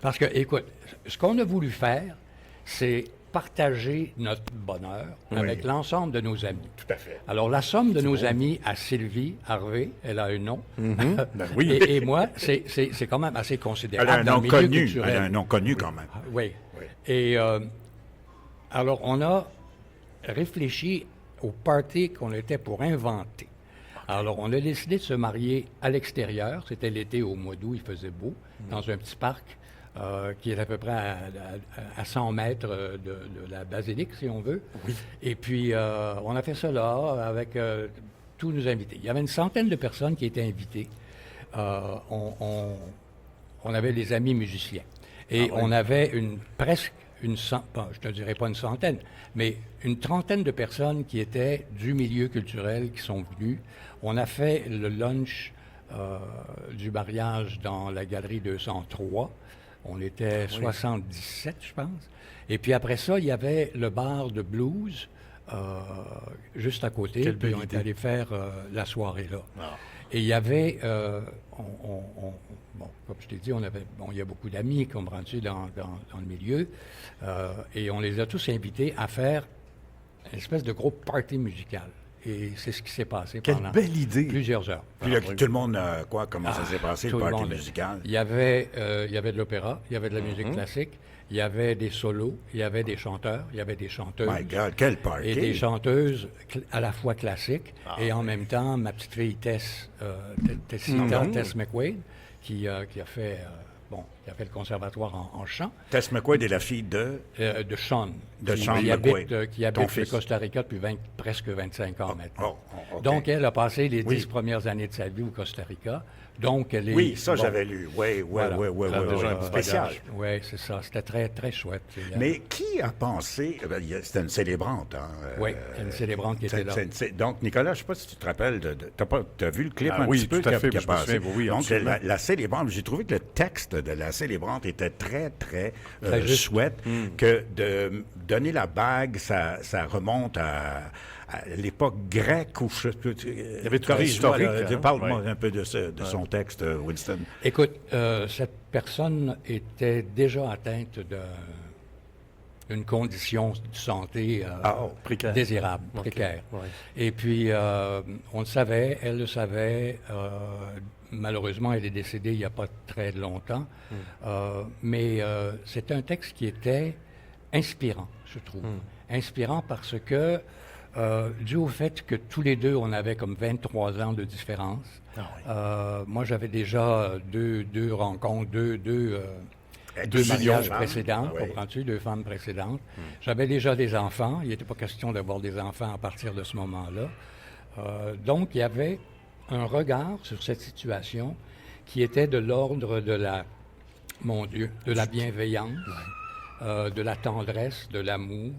Speaker 2: parce que, écoute, ce qu'on a voulu faire, c'est partager notre bonheur avec l'ensemble de nos amis.
Speaker 3: Tout à fait.
Speaker 2: Alors, la somme de nos amis à Sylvie Harvey, elle a un nom.
Speaker 1: Ben oui.
Speaker 2: Et moi, c'est quand même assez
Speaker 3: Elle
Speaker 2: considérable
Speaker 3: a un
Speaker 2: dans
Speaker 3: nom
Speaker 2: le milieu
Speaker 3: connu.
Speaker 2: culturel.
Speaker 3: Elle a un nom connu, quand même.
Speaker 2: Oui.
Speaker 3: Oui.
Speaker 2: Et alors, on a réfléchi au party qu'on était pour inventer. Alors, on a décidé de se marier à l'extérieur. C'était l'été au mois d'août, il faisait beau, dans un petit parc qui est à peu près à 100 mètres de la basilique, si on veut. Oui. Et puis, on a fait ça là avec tous nos invités. Il y avait une centaine de personnes qui étaient invitées. On avait des amis musiciens. Et on avait presque je ne dirais pas une centaine, mais une trentaine de personnes qui étaient du milieu culturel qui sont venues. On a fait le lunch du mariage dans la galerie 203. On était 77, je pense. Et puis après ça, il y avait le bar de blues juste à côté.
Speaker 1: Quelle
Speaker 2: Puis
Speaker 1: belle
Speaker 2: on est
Speaker 1: idée.
Speaker 2: allé faire la soirée là. Et il y avait, bon, comme je t'ai dit, il y a beaucoup d'amis, comprends-tu, dans le milieu, et on les a tous invités à faire une espèce de gros party musical. Et c'est ce qui s'est passé pendant plusieurs heures.
Speaker 3: Puis là, tout le monde, comment ça s'est passé, le party musical?
Speaker 2: Il y avait de l'opéra, il y avait de la musique classique, il y avait des solos, il y avait des chanteurs, il y avait des chanteuses.
Speaker 3: My God, quel party!
Speaker 2: Et des chanteuses à la fois classiques, et en même temps, ma petite fille Tess McQuaid, qui a fait... qui a fait le conservatoire en chant.
Speaker 3: Tess McQuaid est la fille de
Speaker 2: Sean.
Speaker 3: Sean
Speaker 2: McQuaid. Qui habite au Costa Rica depuis presque 25 ans maintenant. Okay. Donc, elle a passé les 10 premières années de sa vie au Costa Rica. Donc, elle est...
Speaker 3: Oui, ça, j'avais lu. Oui. Spécial.
Speaker 2: Oui, c'est ça. C'était très, très chouette.
Speaker 3: Mais qui a pensé... C'était une célébrante, hein?
Speaker 2: Oui, une célébrante qui était là.
Speaker 3: Donc, Nicolas, je ne sais pas si tu te rappelles, tu as vu le clip un
Speaker 1: oui,
Speaker 3: petit peu
Speaker 1: tout à fait,
Speaker 3: qui a passé.
Speaker 1: Oui,
Speaker 3: donc, la célébrante, j'ai trouvé que le texte de la célébrante était très, très chouette, que de donner la bague, ça remonte à l'époque grecque où
Speaker 1: il y avait tout historique.
Speaker 3: Parle-moi un peu de son texte, Winston.
Speaker 2: Écoute, cette personne était déjà atteinte d'une condition de santé désirable, précaire.
Speaker 1: Ouais.
Speaker 2: Et puis, on le savait, elle le savait. Malheureusement, elle est décédée il n'y a pas très longtemps. Mais c'est un texte qui était inspirant, je trouve. Inspirant parce que, dû au fait que tous les deux, on avait comme 23 ans de différence. Moi, j'avais déjà deux rencontres, deux mariages précédents, comprends-tu, 2 femmes précédentes. J'avais déjà des enfants. Il n'était pas question d'avoir des enfants à partir de ce moment-là. Donc, il y avait un regard sur cette situation qui était de l'ordre de la bienveillance, de la tendresse, de l'amour,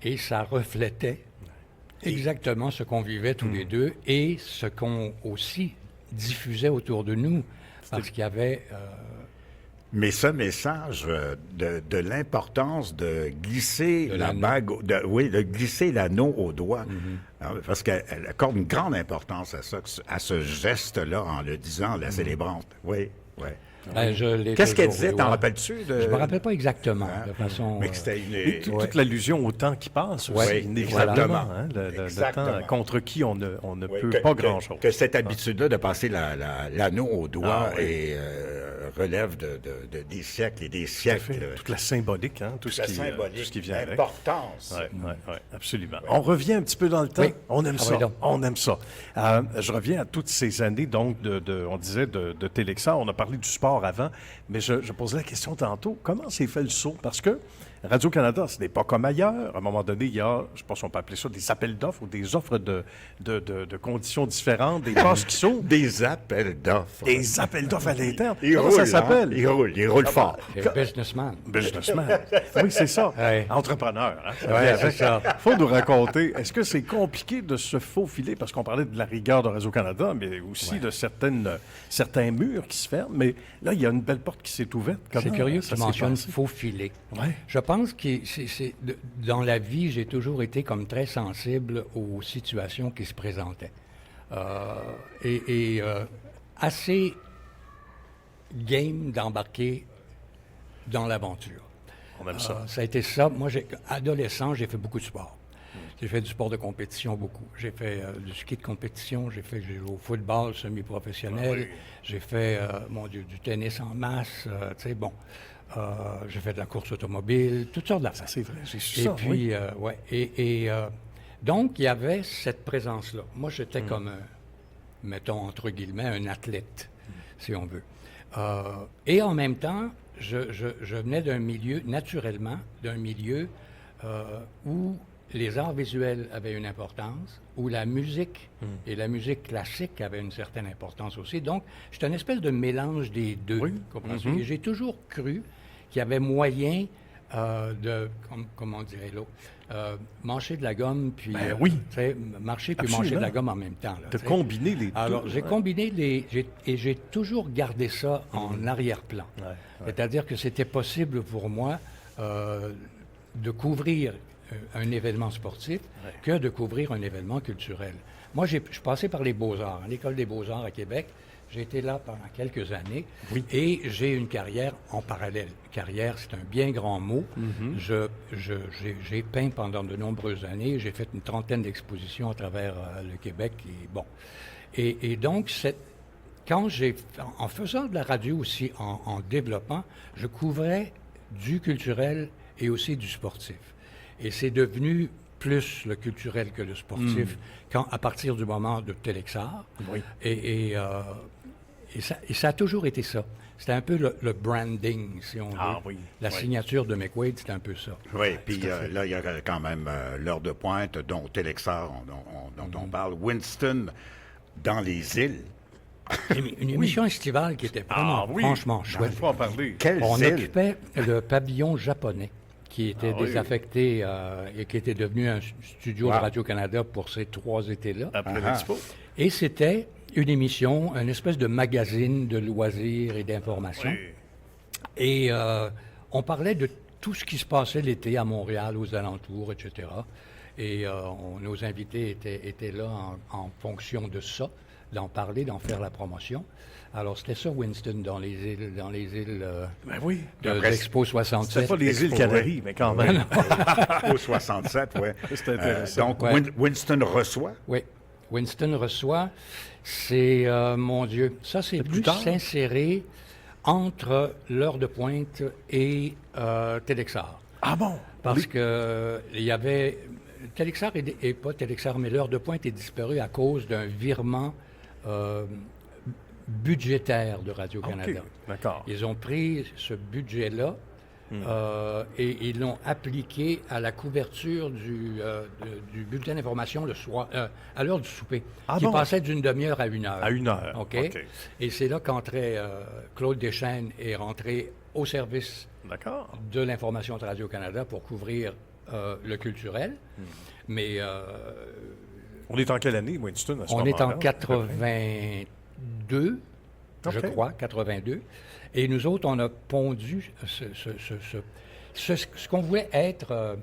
Speaker 2: et ça reflétait exactement ce qu'on vivait tous les deux et ce qu'on aussi diffusait autour de nous, parce qu'il y avait...
Speaker 3: Mais ce message de l'importance de glisser la bague, de glisser l'anneau au doigt, parce qu'elle accorde une grande importance à ce geste-là en le disant, la célébrante. Oui. Qu'est-ce qu'elle disait? T'en rappelles-tu?
Speaker 2: Je ne me rappelle pas exactement, de façon...
Speaker 3: Mais c'était
Speaker 1: toute l'allusion au temps qui passe aussi,
Speaker 3: exactement.
Speaker 1: Le temps contre qui on ne peut pas grand-chose.
Speaker 3: Que cette habitude-là de passer l'anneau au doigt relève des siècles et des siècles.
Speaker 1: Toute la symbolique, tout ce qui vient avec.
Speaker 3: L'importance.
Speaker 1: Oui, absolument. On revient un petit peu dans le temps. On aime ça. On aime ça. Je reviens à toutes ces années, donc, on disait de Téléxa. On a parlé du sport avant, mais je posais la question tantôt, comment s'est fait le saut? Parce que Radio-Canada, ce n'est pas comme ailleurs. À un moment donné, il y a, je ne sais pas si on peut appeler ça des appels d'offres ou des offres de conditions différentes, des postes qui sont...
Speaker 3: Des appels d'offres.
Speaker 1: Des appels d'offres à l'interne.
Speaker 3: Comment ça s'appelle? Ils roulent fort.
Speaker 2: Businessman.
Speaker 1: Oui, c'est ça. Entrepreneur.
Speaker 2: C'est ça.
Speaker 1: Il faut nous raconter, est-ce que c'est compliqué de se faufiler, parce qu'on parlait de la rigueur de Radio-Canada, mais aussi de certains murs qui se ferment, mais là, il y a une belle porte qui s'est ouverte.
Speaker 2: C'est curieux que tu mentionnes faufiler. Je pense que dans la vie, j'ai toujours été comme très sensible aux situations qui se présentaient. Assez game d'embarquer dans l'aventure.
Speaker 1: On aime ça.
Speaker 2: Ça a été ça. Moi, adolescent, j'ai fait beaucoup de sport. J'ai fait du sport de compétition beaucoup. J'ai fait du ski de compétition, j'ai joué au football semi-professionnel, j'ai fait, du tennis en masse, j'ai fait de la course automobile, toutes sortes d'affaires.
Speaker 1: C'est vrai, j'ai su
Speaker 2: ça.
Speaker 1: Et
Speaker 2: puis, donc, il y avait cette présence-là. Moi, j'étais comme, mettons, entre guillemets, un athlète, si on veut. Et en même temps, je venais d'un milieu, naturellement, où les arts visuels avaient une importance, où la musique et la musique classique avaient une certaine importance aussi. Donc, j'étais une espèce de mélange des deux. Comprends-tu? Et j'ai toujours cru qu'il y avait moyen comment on dirait l'autre, mâcher de la gomme, puis marcher puis manger de la gomme en même temps.
Speaker 1: Tu as combiné les deux.
Speaker 2: Alors, j'ai combiné j'ai toujours gardé ça en arrière-plan. C'est-à-dire que c'était possible pour moi de couvrir un événement sportif que de couvrir un événement culturel. Moi, je suis passé par les Beaux-Arts, à l'École des Beaux-Arts à Québec. J'ai été là pendant quelques années et j'ai une carrière en parallèle. Carrière, c'est un bien grand mot. J'ai peint pendant de nombreuses années. J'ai fait une trentaine d'expositions à travers le Québec. Et donc, en faisant de la radio aussi, en développant, je couvrais du culturel et aussi du sportif. Et c'est devenu plus le culturel que le sportif à partir du moment de Télexar.
Speaker 1: Oui.
Speaker 2: Et ça a toujours été ça. C'était un peu le branding, si on veut.
Speaker 1: Oui.
Speaker 2: La signature de McQuaid, c'était un peu ça.
Speaker 3: Oui, puis là, il y a quand même l'heure de pointe, dont Télexar, dont on parle. Winston, dans les îles.
Speaker 2: Une émission estivale qui était vraiment, franchement chouette.
Speaker 1: Il faut en parler.
Speaker 2: On occupait le pavillon japonais, qui était désaffecté et qui était devenu un studio de Radio-Canada pour ces 3 étés-là.
Speaker 1: Après l'Expo.
Speaker 2: Et c'était une émission, une espèce de magazine de loisirs et d'informations.
Speaker 1: Oui.
Speaker 2: Et on parlait de tout ce qui se passait l'été à Montréal, aux alentours, etc. Et nos invités étaient là en fonction de ça, d'en parler, d'en faire la promotion. Alors, c'était ça, Winston, dans les îles de l'Expo 67.
Speaker 1: C'était pas les îles Canaries, mais quand même.
Speaker 3: Au 67, oui.
Speaker 1: C'est intéressant.
Speaker 3: Donc, Winston reçoit.
Speaker 2: Oui. Winston reçoit, c'est, mon Dieu, ça c'est venu s'insérer entre l'heure de pointe et Télexar.
Speaker 1: Ah bon?
Speaker 2: Parce que il y avait... Télexar et pas Télexar, mais l'heure de pointe est disparue à cause d'un virement budgétaire de Radio-Canada.
Speaker 1: OK, d'accord.
Speaker 2: Ils ont pris ce budget-là et ils l'ont appliqué à la couverture du bulletin d'information le soir, à l'heure du souper, qui passait d'une demi-heure à 1 heure.
Speaker 1: À 1 heure.
Speaker 2: OK. Et c'est là qu'entrait Claude Deschênes est rentré au service de l'information de Radio-Canada pour couvrir le culturel. Mais...
Speaker 1: on est en quelle année, Winston, à ce moment-là?
Speaker 2: On est en 82, je crois, 82. Et nous autres, on a pondu ce qu'on voulait être une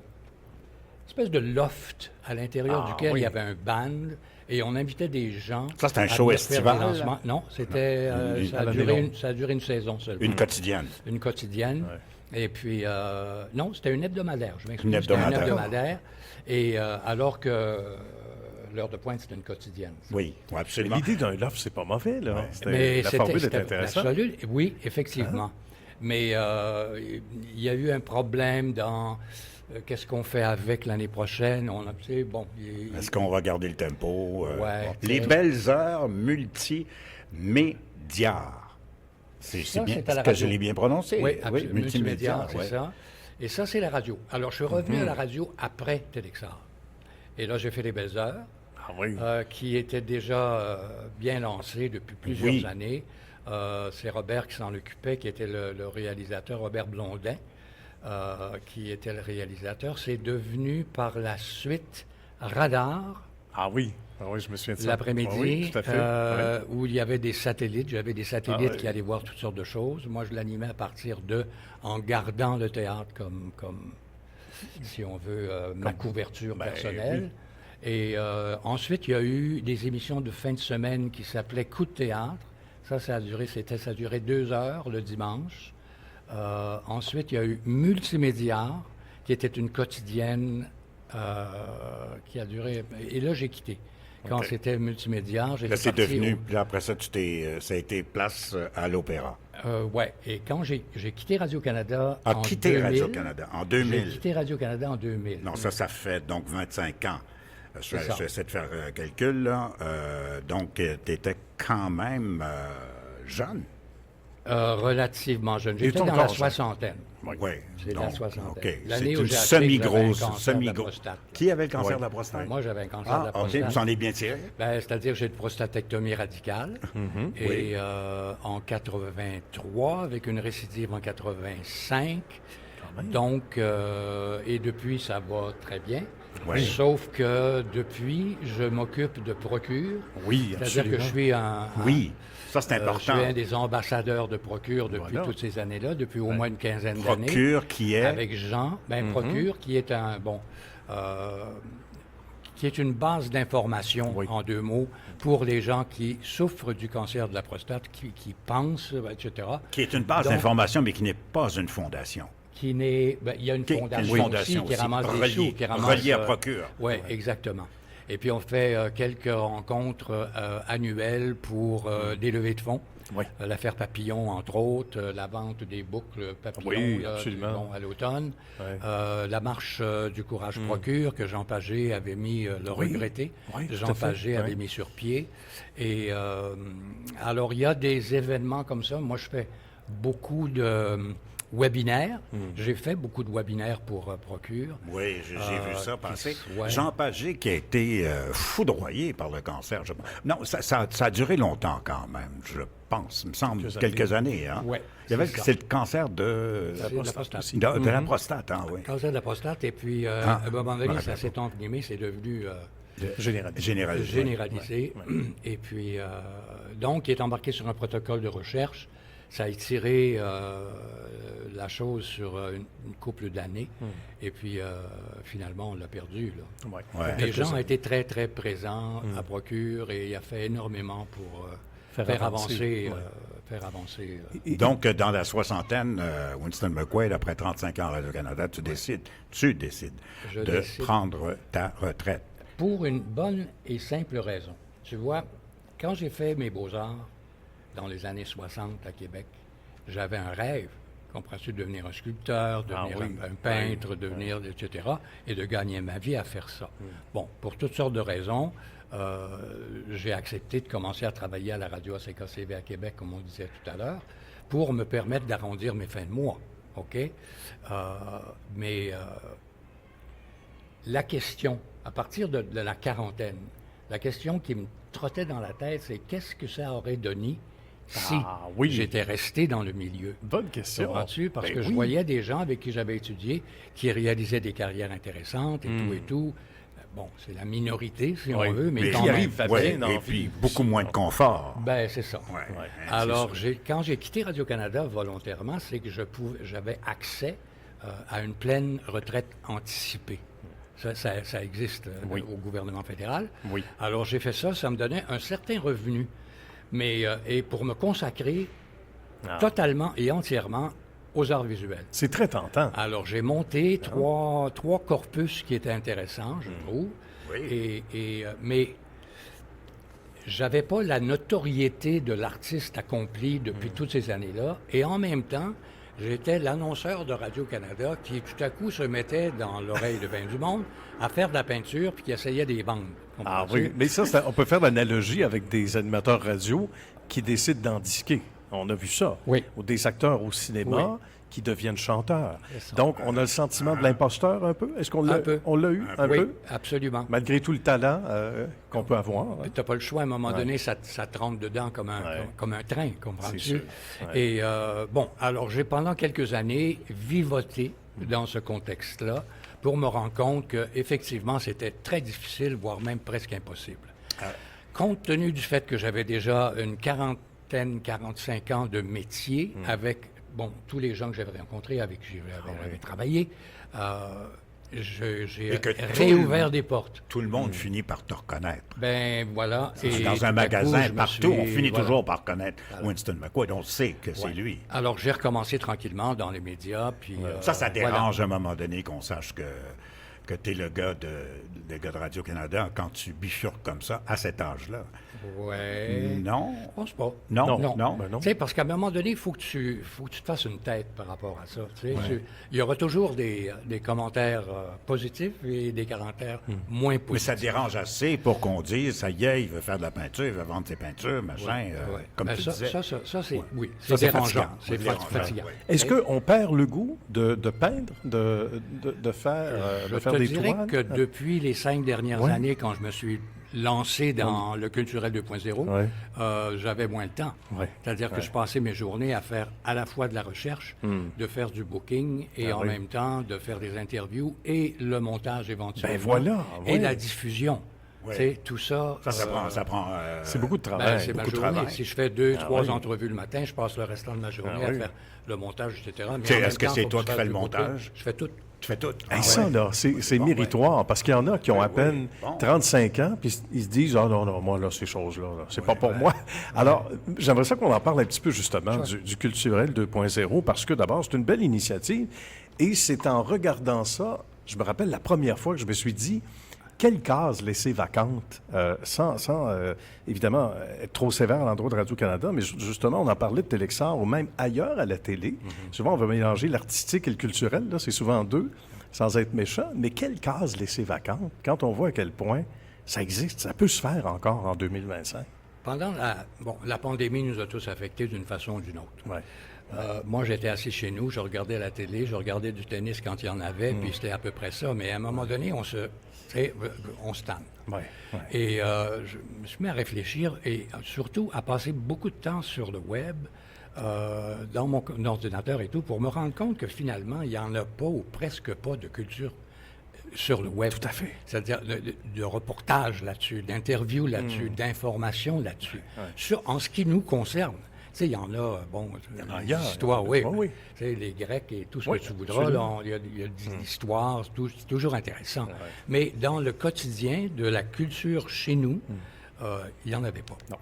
Speaker 2: espèce de loft à l'intérieur duquel il y avait un band et on invitait des gens.
Speaker 3: Ça, c'était un show estival?
Speaker 2: Non, c'était... ça a duré une saison seulement.
Speaker 3: Une quotidienne?
Speaker 2: Une quotidienne. Ouais. Et puis, non, c'était une hebdomadaire, je m'excuse.
Speaker 3: Une hebdomadaire.
Speaker 2: C'était une hebdomadaire. Et alors que... l'heure de pointe, c'est une quotidienne.
Speaker 3: Oui, absolument.
Speaker 1: L'idée d'un loft, c'est pas mauvais, là.
Speaker 2: Mais
Speaker 1: la formule est intéressante.
Speaker 2: Oui, effectivement. Mais il y a eu un problème dans qu'est-ce qu'on fait avec l'année prochaine. On a, bon,
Speaker 3: est-ce qu'on va garder le tempo? Les belles heures multimédiaires. C'est bien. Est-ce que je l'ai bien prononcé?
Speaker 2: Oui, absolument. Multimédiaires, c'est ça. Et ça, c'est la radio. Alors, je suis revenu à la radio après Télexar. Et là, j'ai fait les belles heures. Qui était déjà bien lancé depuis plusieurs années. C'est Robert qui s'en occupait, qui était le réalisateur, Robert Blondin, qui était le réalisateur. C'est devenu par la suite Radar.
Speaker 1: Oui, je me souviens de ça.
Speaker 2: L'après-midi, tout à fait. Où il y avait des satellites. J'avais des satellites qui allaient voir toutes sortes de choses. Moi, je l'animais à partir en gardant le théâtre comme si on veut, ma couverture personnelle. Oui. Et ensuite, il y a eu des émissions de fin de semaine qui s'appelaient Coup de théâtre. Ça a duré 2 heures le dimanche. Ensuite, il y a eu Multimédia, qui était une quotidienne qui a duré... Et là, j'ai quitté. Quand c'était Multimédia,
Speaker 3: là, c'est devenu... Puis après ça, ça a été place à l'Opéra.
Speaker 2: Oui. Et quand j'ai quitté Radio-Canada en 2000...
Speaker 3: Radio-Canada en 2000.
Speaker 2: J'ai quitté Radio-Canada en 2000.
Speaker 3: Non, ça fait donc 25 ans. J'essaie de faire un calcul, là. Donc, tu étais quand même jeune.
Speaker 2: Relativement jeune. J'étais dans la soixantaine.
Speaker 3: Oui.
Speaker 2: C'est la soixantaine.
Speaker 3: OK.
Speaker 2: L'année où j'ai
Speaker 3: semi-grosse.
Speaker 2: prostate.
Speaker 3: Qui avait le cancer de la prostate?
Speaker 2: Moi, j'avais un cancer de la prostate.
Speaker 3: Vous en êtes bien tiré?
Speaker 2: C'est-à-dire que j'ai une prostatectomie radicale. Et en 83, avec une récidive en 85. Donc, et depuis, ça va très bien. Oui. Sauf que depuis, je m'occupe de Procure.
Speaker 1: Oui,
Speaker 2: c'est-à-dire que je suis
Speaker 3: ça c'est important.
Speaker 2: Je suis un des ambassadeurs de Procure depuis toutes ces années-là, depuis au moins une quinzaine d'années.
Speaker 3: Procure qui est...
Speaker 2: Avec Jean. Procure qui est un qui est une base d'information, en 2 mots, pour les gens qui souffrent du cancer de la prostate, qui pensent, etc.
Speaker 3: Qui est une base d'information, mais qui n'est pas une fondation.
Speaker 2: Il y a une fondation, aussi, qui ramasse des sous.
Speaker 3: Reliée à Procure.
Speaker 2: Oui, exactement. Et puis, on fait quelques rencontres annuelles pour des levées de fonds. L'affaire Papillon, entre autres, la vente des boucles Papillon à l'automne. La marche du courage Procure, que Jean Pagé avait mis, le regretté. Jean Pagé avait mis sur pied. Et alors, il y a des événements comme ça. Moi, je fais beaucoup de webinaires. J'ai fait beaucoup de webinaires pour Procure.
Speaker 3: Oui, j'ai vu ça passer. Jean Pagé qui a été foudroyé par le cancer. Non, ça a duré longtemps quand même, je pense. Il me semble quelques années. Hein?
Speaker 2: Oui.
Speaker 3: C'est le cancer de
Speaker 2: la prostate.
Speaker 3: De la prostate, hein, oui.
Speaker 2: Cancer de la prostate. Et puis, à un moment donné, ça s'est envenimé, c'est devenu généralisé. Et puis, donc, il est embarqué sur un protocole de recherche. Ça a étiré la chose sur une couple d'années. Et puis, finalement, on l'a perdu. Les gens ont été très, très présents à Procure et il a fait énormément pour faire avancer.
Speaker 3: Donc, dans la soixantaine, Winston McQuaid, après 35 ans à Radio-Canada, tu décides de prendre ta retraite.
Speaker 2: Pour une bonne et simple raison. Tu vois, quand j'ai fait mes beaux-arts, dans les années 60 à Québec, j'avais un rêve, comprends-tu, de devenir un sculpteur, devenir un peintre, etc., et de gagner ma vie à faire ça. Bon, pour toutes sortes de raisons, j'ai accepté de commencer à travailler à la radio CKCV à Québec, comme on disait tout à l'heure, pour me permettre d'arrondir mes fins de mois, OK? Mais la question, à partir de la quarantaine, la question qui me trottait dans la tête, c'est qu'est-ce que ça aurait donné si j'étais resté dans le milieu?
Speaker 1: Bonne question.
Speaker 2: Comprends-tu? Parce que je voyais des gens avec qui j'avais étudié qui réalisaient des carrières intéressantes et tout. Bon, c'est la minorité, si on veut, mais quand même.
Speaker 3: Et puis, beaucoup moins de confort.
Speaker 2: Ben, c'est ça. Alors, quand j'ai quitté Radio-Canada volontairement, c'est que j'avais accès à une pleine retraite anticipée. Ça existe au gouvernement fédéral. Alors, j'ai fait ça. Ça me donnait un certain revenu. Mais, et pour me consacrer totalement et entièrement aux arts visuels.
Speaker 1: C'est très tentant.
Speaker 2: Alors, j'ai monté trois corpus qui étaient intéressants, je trouve. Mais j'avais pas la notoriété de l'artiste accompli depuis toutes ces années-là. Et en même temps, j'étais l'annonceur de Radio-Canada qui, tout à coup, se mettait dans l'oreille de bien du monde à faire de la peinture puis qui essayait des bandes.
Speaker 1: Mais ça, on peut faire l'analogie avec des animateurs radio qui décident d'en disquer. On a vu ça. Ou des acteurs au cinéma qui deviennent chanteurs. Donc, on a le sentiment de l'imposteur un peu. Est-ce qu'on l'a eu un peu?
Speaker 2: Oui, absolument.
Speaker 1: Malgré tout le talent qu'on peut avoir.
Speaker 2: Tu n'as pas le choix. À un moment donné, ça te rentre dedans comme un train, comprends-tu? Et alors j'ai pendant quelques années vivoté dans ce contexte-là pour me rendre compte qu'effectivement, c'était très difficile, voire même presque impossible. Compte tenu du fait que j'avais déjà une 45 ans de métier avec tous les gens que j'avais rencontrés, avec qui j'avais travaillé, j'ai réouvert des portes.
Speaker 3: Tout le monde finit par te reconnaître.
Speaker 2: Ben voilà.
Speaker 3: Et dans un magasin, partout, on finit toujours par reconnaître Winston McQuaid. On sait que c'est lui.
Speaker 2: Alors, j'ai recommencé tranquillement dans les médias. Puis,
Speaker 3: ça dérange à un moment donné qu'on sache que tu es le gars de Radio-Canada quand tu bifurques comme ça à cet âge-là. Non.
Speaker 2: Je pense pas.
Speaker 3: Non.
Speaker 2: Tu sais, parce qu'à un moment donné, il faut que tu te fasses une tête par rapport à ça. Il y aura toujours des commentaires positifs et des commentaires moins positifs.
Speaker 3: Mais ça dérange assez pour qu'on dise, ça y est, il veut faire de la peinture, il veut vendre ses peintures, machin, comme tu disais.
Speaker 2: Ça, c'est dérangeant. C'est fatigant.
Speaker 1: Est-ce qu'on perd le goût de peindre, de faire des toiles?
Speaker 2: Je dirais que depuis les 5 dernières années, quand je me suis lancé dans le culturel 2.0, j'avais moins de temps. C'est-à-dire que je passais mes journées à faire à la fois de la recherche, de faire du booking et en même temps de faire des interviews et le montage éventuellement. Et la diffusion.
Speaker 3: Oui.
Speaker 2: Tu sais, tout ça...
Speaker 3: Ça prend
Speaker 1: c'est beaucoup de
Speaker 2: ben,
Speaker 1: travail.
Speaker 2: c'est ma
Speaker 3: beaucoup de
Speaker 2: journée.
Speaker 3: travail.
Speaker 2: Si je fais 2-3
Speaker 1: oui.
Speaker 2: entrevues le matin, je passe le restant de ma journée à faire le montage, etc. Mais
Speaker 3: Tu sais,
Speaker 2: en même
Speaker 3: est-ce que
Speaker 2: temps,
Speaker 3: c'est
Speaker 2: faut
Speaker 3: toi
Speaker 2: je
Speaker 3: qui
Speaker 2: fasse
Speaker 3: fais le
Speaker 2: du booking.
Speaker 3: montage?
Speaker 2: Je fais tout.
Speaker 3: Tu fais tout.
Speaker 1: Hey, ça, là, c'est
Speaker 3: Bon,
Speaker 1: méritoire, parce qu'il y en a qui ont à peine
Speaker 3: Bon.
Speaker 1: 35 ans, puis ils se disent « Ah non, moi, là, ces choses-là, là, c'est pas pour moi. » Alors, j'aimerais ça qu'on en parle un petit peu, justement, du culturel 2.0, parce que, d'abord, c'est une belle initiative, et c'est en regardant ça, je me rappelle la première fois que je me suis dit quelle case laisser vacante, sans évidemment, être trop sévère à l'endroit de Radio-Canada, mais justement, on en parlait de Télexar ou même ailleurs à la télé. Souvent, on va mélanger l'artistique et le culturel, là, c'est souvent deux, sans être méchant, mais quelle case laisser vacante quand on voit à quel point ça existe, ça peut se faire encore en 2025?
Speaker 2: Pendant la pandémie nous a tous affectés d'une façon ou d'une autre.
Speaker 1: Ouais.
Speaker 2: Moi, j'étais assis chez nous, je regardais la télé, je regardais du tennis quand il y en avait, puis c'était à peu près ça. Mais à un moment donné, on se tanne.
Speaker 1: Ouais.
Speaker 2: Et je me suis mis à réfléchir et surtout à passer beaucoup de temps sur le web, dans mon ordinateur et tout, pour me rendre compte que finalement, il n'y en a pas ou presque pas de culture sur le web.
Speaker 1: Tout à fait.
Speaker 2: C'est-à-dire de reportages là-dessus, d'interviews là-dessus, d'informations là-dessus. En ce qui nous concerne. Tu sais, il y en a, l'histoire, oui.
Speaker 1: Oui.
Speaker 2: Tu sais, les Grecs et tout ce
Speaker 1: Oui,
Speaker 2: que tu voudras, il y a de l'histoire, c'est toujours intéressant.
Speaker 1: Ouais.
Speaker 2: Mais dans le quotidien de la culture chez nous, il n'y en avait pas.
Speaker 1: Non.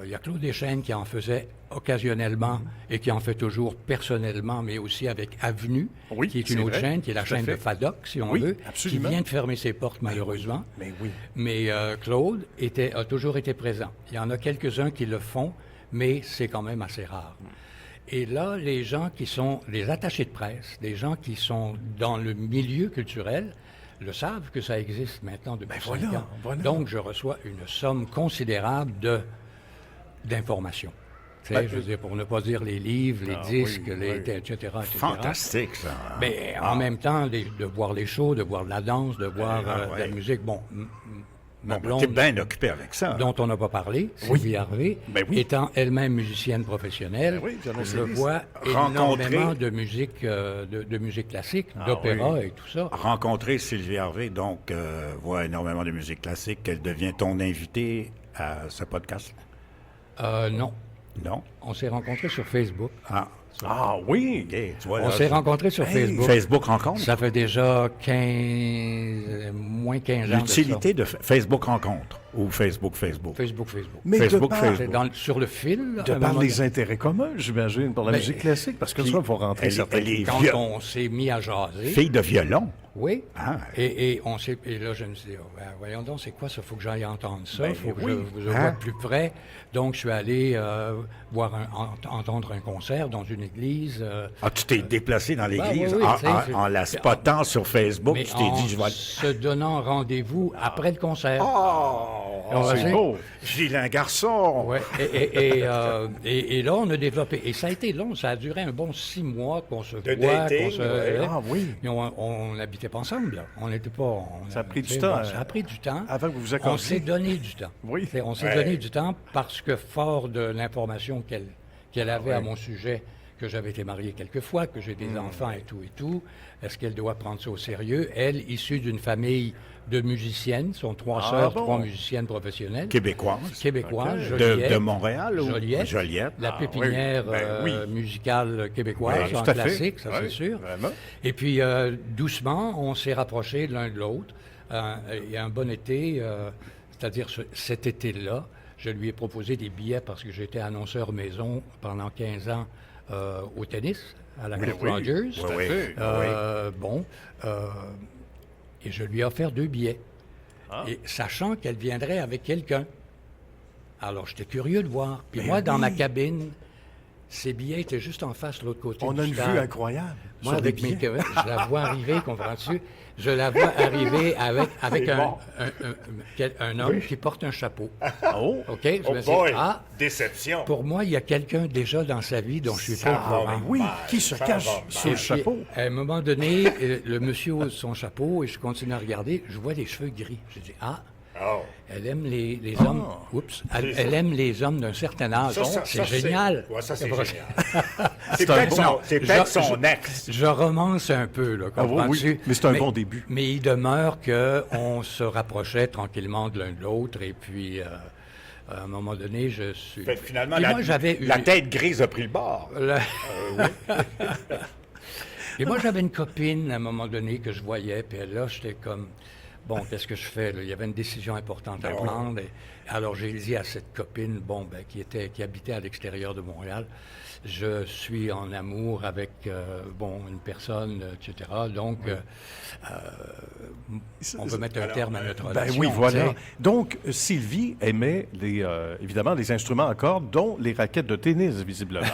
Speaker 2: Il y a Claude Deschênes qui en faisait occasionnellement et qui en fait toujours personnellement, mais aussi avec Avenue,
Speaker 1: Oui,
Speaker 2: qui est
Speaker 1: c'est
Speaker 2: une autre
Speaker 1: vrai,
Speaker 2: chaîne, qui est la
Speaker 1: tout à
Speaker 2: chaîne
Speaker 1: fait.
Speaker 2: de FADOC, si on
Speaker 1: Oui,
Speaker 2: veut,
Speaker 1: absolument.
Speaker 2: qui vient de fermer ses portes malheureusement.
Speaker 1: Mais oui.
Speaker 2: Mais Claude a toujours été présent. Il y en a quelques-uns qui le font, mais c'est quand même assez rare. Et là, les gens qui sont les attachés de presse, les gens qui sont dans le milieu culturel, le savent que ça existe maintenant depuis 5 ans.
Speaker 1: Voilà.
Speaker 2: Donc, je reçois une somme considérable d'informations. Tu sais, je veux dire, pour ne pas dire les livres, les disques, etc.
Speaker 3: Fantastique, ça.
Speaker 2: Mais en même temps, de voir les shows, de voir de la danse, de voir de la musique. Bon, ma blonde,
Speaker 3: T'es bien occupé avec ça.
Speaker 2: dont on n'a pas parlé, Sylvie Harvey, étant elle-même musicienne professionnelle, je vois énormément de musique, de musique classique, d'opéra et tout ça.
Speaker 3: Rencontrer Sylvie Harvey, donc, voit énormément de musique classique. Elle devient ton invitée à ce podcast?
Speaker 2: Non.
Speaker 3: Non?
Speaker 2: On s'est rencontrés sur Facebook.
Speaker 1: Ah oui!
Speaker 3: OK, tu vois,
Speaker 2: On
Speaker 3: là,
Speaker 2: s'est rencontrés sur Facebook.
Speaker 3: Facebook rencontre?
Speaker 2: Ça fait déjà moins 15 ans.
Speaker 3: L'utilité de Facebook rencontre ou Facebook.
Speaker 2: Facebook.
Speaker 1: Mais
Speaker 3: Facebook,
Speaker 1: de par,
Speaker 3: Facebook.
Speaker 2: Sur le fil. là,
Speaker 1: de
Speaker 2: à un
Speaker 1: par
Speaker 2: moment
Speaker 1: les
Speaker 2: donné,
Speaker 1: intérêts communs, j'imagine, pour la
Speaker 2: Ben,
Speaker 1: musique classique, parce que ça, il faut rentrer
Speaker 3: elle
Speaker 1: certains...
Speaker 3: est
Speaker 2: quand on s'est mis à jaser.
Speaker 3: fille de violon.
Speaker 2: Oui.
Speaker 3: Ah.
Speaker 2: Et là, je me suis dit, voyons donc, c'est quoi ça? Il faut que j'aille entendre ça. Il faut que
Speaker 1: oui.
Speaker 2: je vous vois de plus près. Donc, je suis allé entendre un concert dans une église.
Speaker 3: Tu t'es déplacé dans l'église
Speaker 2: oui, tu sais,
Speaker 3: en la spotant sur Facebook.
Speaker 2: Mais
Speaker 3: Tu t'es dit, je vais...
Speaker 2: se donnant rendez-vous après le concert.
Speaker 1: c'est beau!
Speaker 3: J'ai un garçon!
Speaker 2: Ouais. Et là, on a développé. Et ça a été long. Ça a duré un bon 6 mois qu'on se voit.
Speaker 3: dating, ouais.
Speaker 1: Ah oui!
Speaker 2: Mais on n'habitait pas ensemble, là. On n'était pas...
Speaker 1: Ça a pris du temps.
Speaker 2: Ça a pris du temps.
Speaker 1: Avant que vous vous
Speaker 2: On
Speaker 1: accordiez.
Speaker 2: s'est donné du temps.
Speaker 1: Oui.
Speaker 2: On s'est donné du temps parce que fort de l'information qu'elle avait à mon sujet, que j'avais été marié quelques fois, que j'ai des enfants et tout, est-ce qu'elle doit prendre ça au sérieux? Elle, issue d'une famille de musiciennes, sont 3 sœurs, 3 musiciennes professionnelles.
Speaker 3: Québécoises.
Speaker 2: Joliette.
Speaker 3: De Montréal ou?
Speaker 2: Joliette. La pépinière musicale québécoise,
Speaker 1: Oui,
Speaker 2: en
Speaker 1: tout à fait.
Speaker 2: classique, ça
Speaker 1: Oui,
Speaker 2: c'est sûr.
Speaker 1: vraiment.
Speaker 2: Et puis, doucement, on s'est rapprochés l'un de l'autre. Il y a un bon été, c'est-à-dire cet été-là, je lui ai proposé des billets parce que j'étais annonceur maison pendant 15 ans au tennis, à la Coupe Rogers. Et je lui ai offert 2 billets. Et sachant qu'elle viendrait avec quelqu'un. Alors, j'étais curieux de voir. Puis moi, dans ma cabine, ces billets étaient juste en face, de l'autre côté.
Speaker 1: On a une vue incroyable.
Speaker 2: Moi,
Speaker 1: sur les
Speaker 2: avec mes
Speaker 1: billets.
Speaker 2: je la vois arriver, comprends-tu? Je la vois arriver avec un homme qui porte un chapeau.
Speaker 1: Oh!
Speaker 2: OK? Je me dis,
Speaker 3: déception.
Speaker 2: pour moi, il y a quelqu'un déjà dans sa vie dont je suis pas au courant.
Speaker 1: Oui, qui se cache sous le
Speaker 2: Puis,
Speaker 1: chapeau.
Speaker 2: à un moment donné, le monsieur ose son chapeau et je continue à regarder. Je vois des cheveux gris. Je dis,
Speaker 3: Oh.
Speaker 2: Elle aime les hommes. Oups. Elle aime les hommes d'un certain âge. C'est génial.
Speaker 3: Ouais, ça, c'est génial. C'est peut-être son ex. Je
Speaker 2: romance un peu, là, comprends-tu?
Speaker 1: Oui, mais c'est un bon début.
Speaker 2: Mais il demeure qu'on se rapprochait tranquillement de l'un de l'autre, et puis... à un moment donné, je suis...
Speaker 3: Finalement, la tête grise a pris le bord.
Speaker 2: Oui. Et moi, j'avais une copine, à un moment donné, que je voyais, puis là, j'étais comme... Bon, qu'est-ce que je fais, là? Il y avait une décision importante à prendre. Alors, j'ai dit à cette copine, qui habitait à l'extérieur de Montréal, je suis en amour avec, une personne, etc. Donc, on veut mettre un terme à notre relation.
Speaker 1: Oui, voilà. Donc, Sylvie aimait, évidemment, les instruments à cordes, dont les raquettes de tennis, visiblement.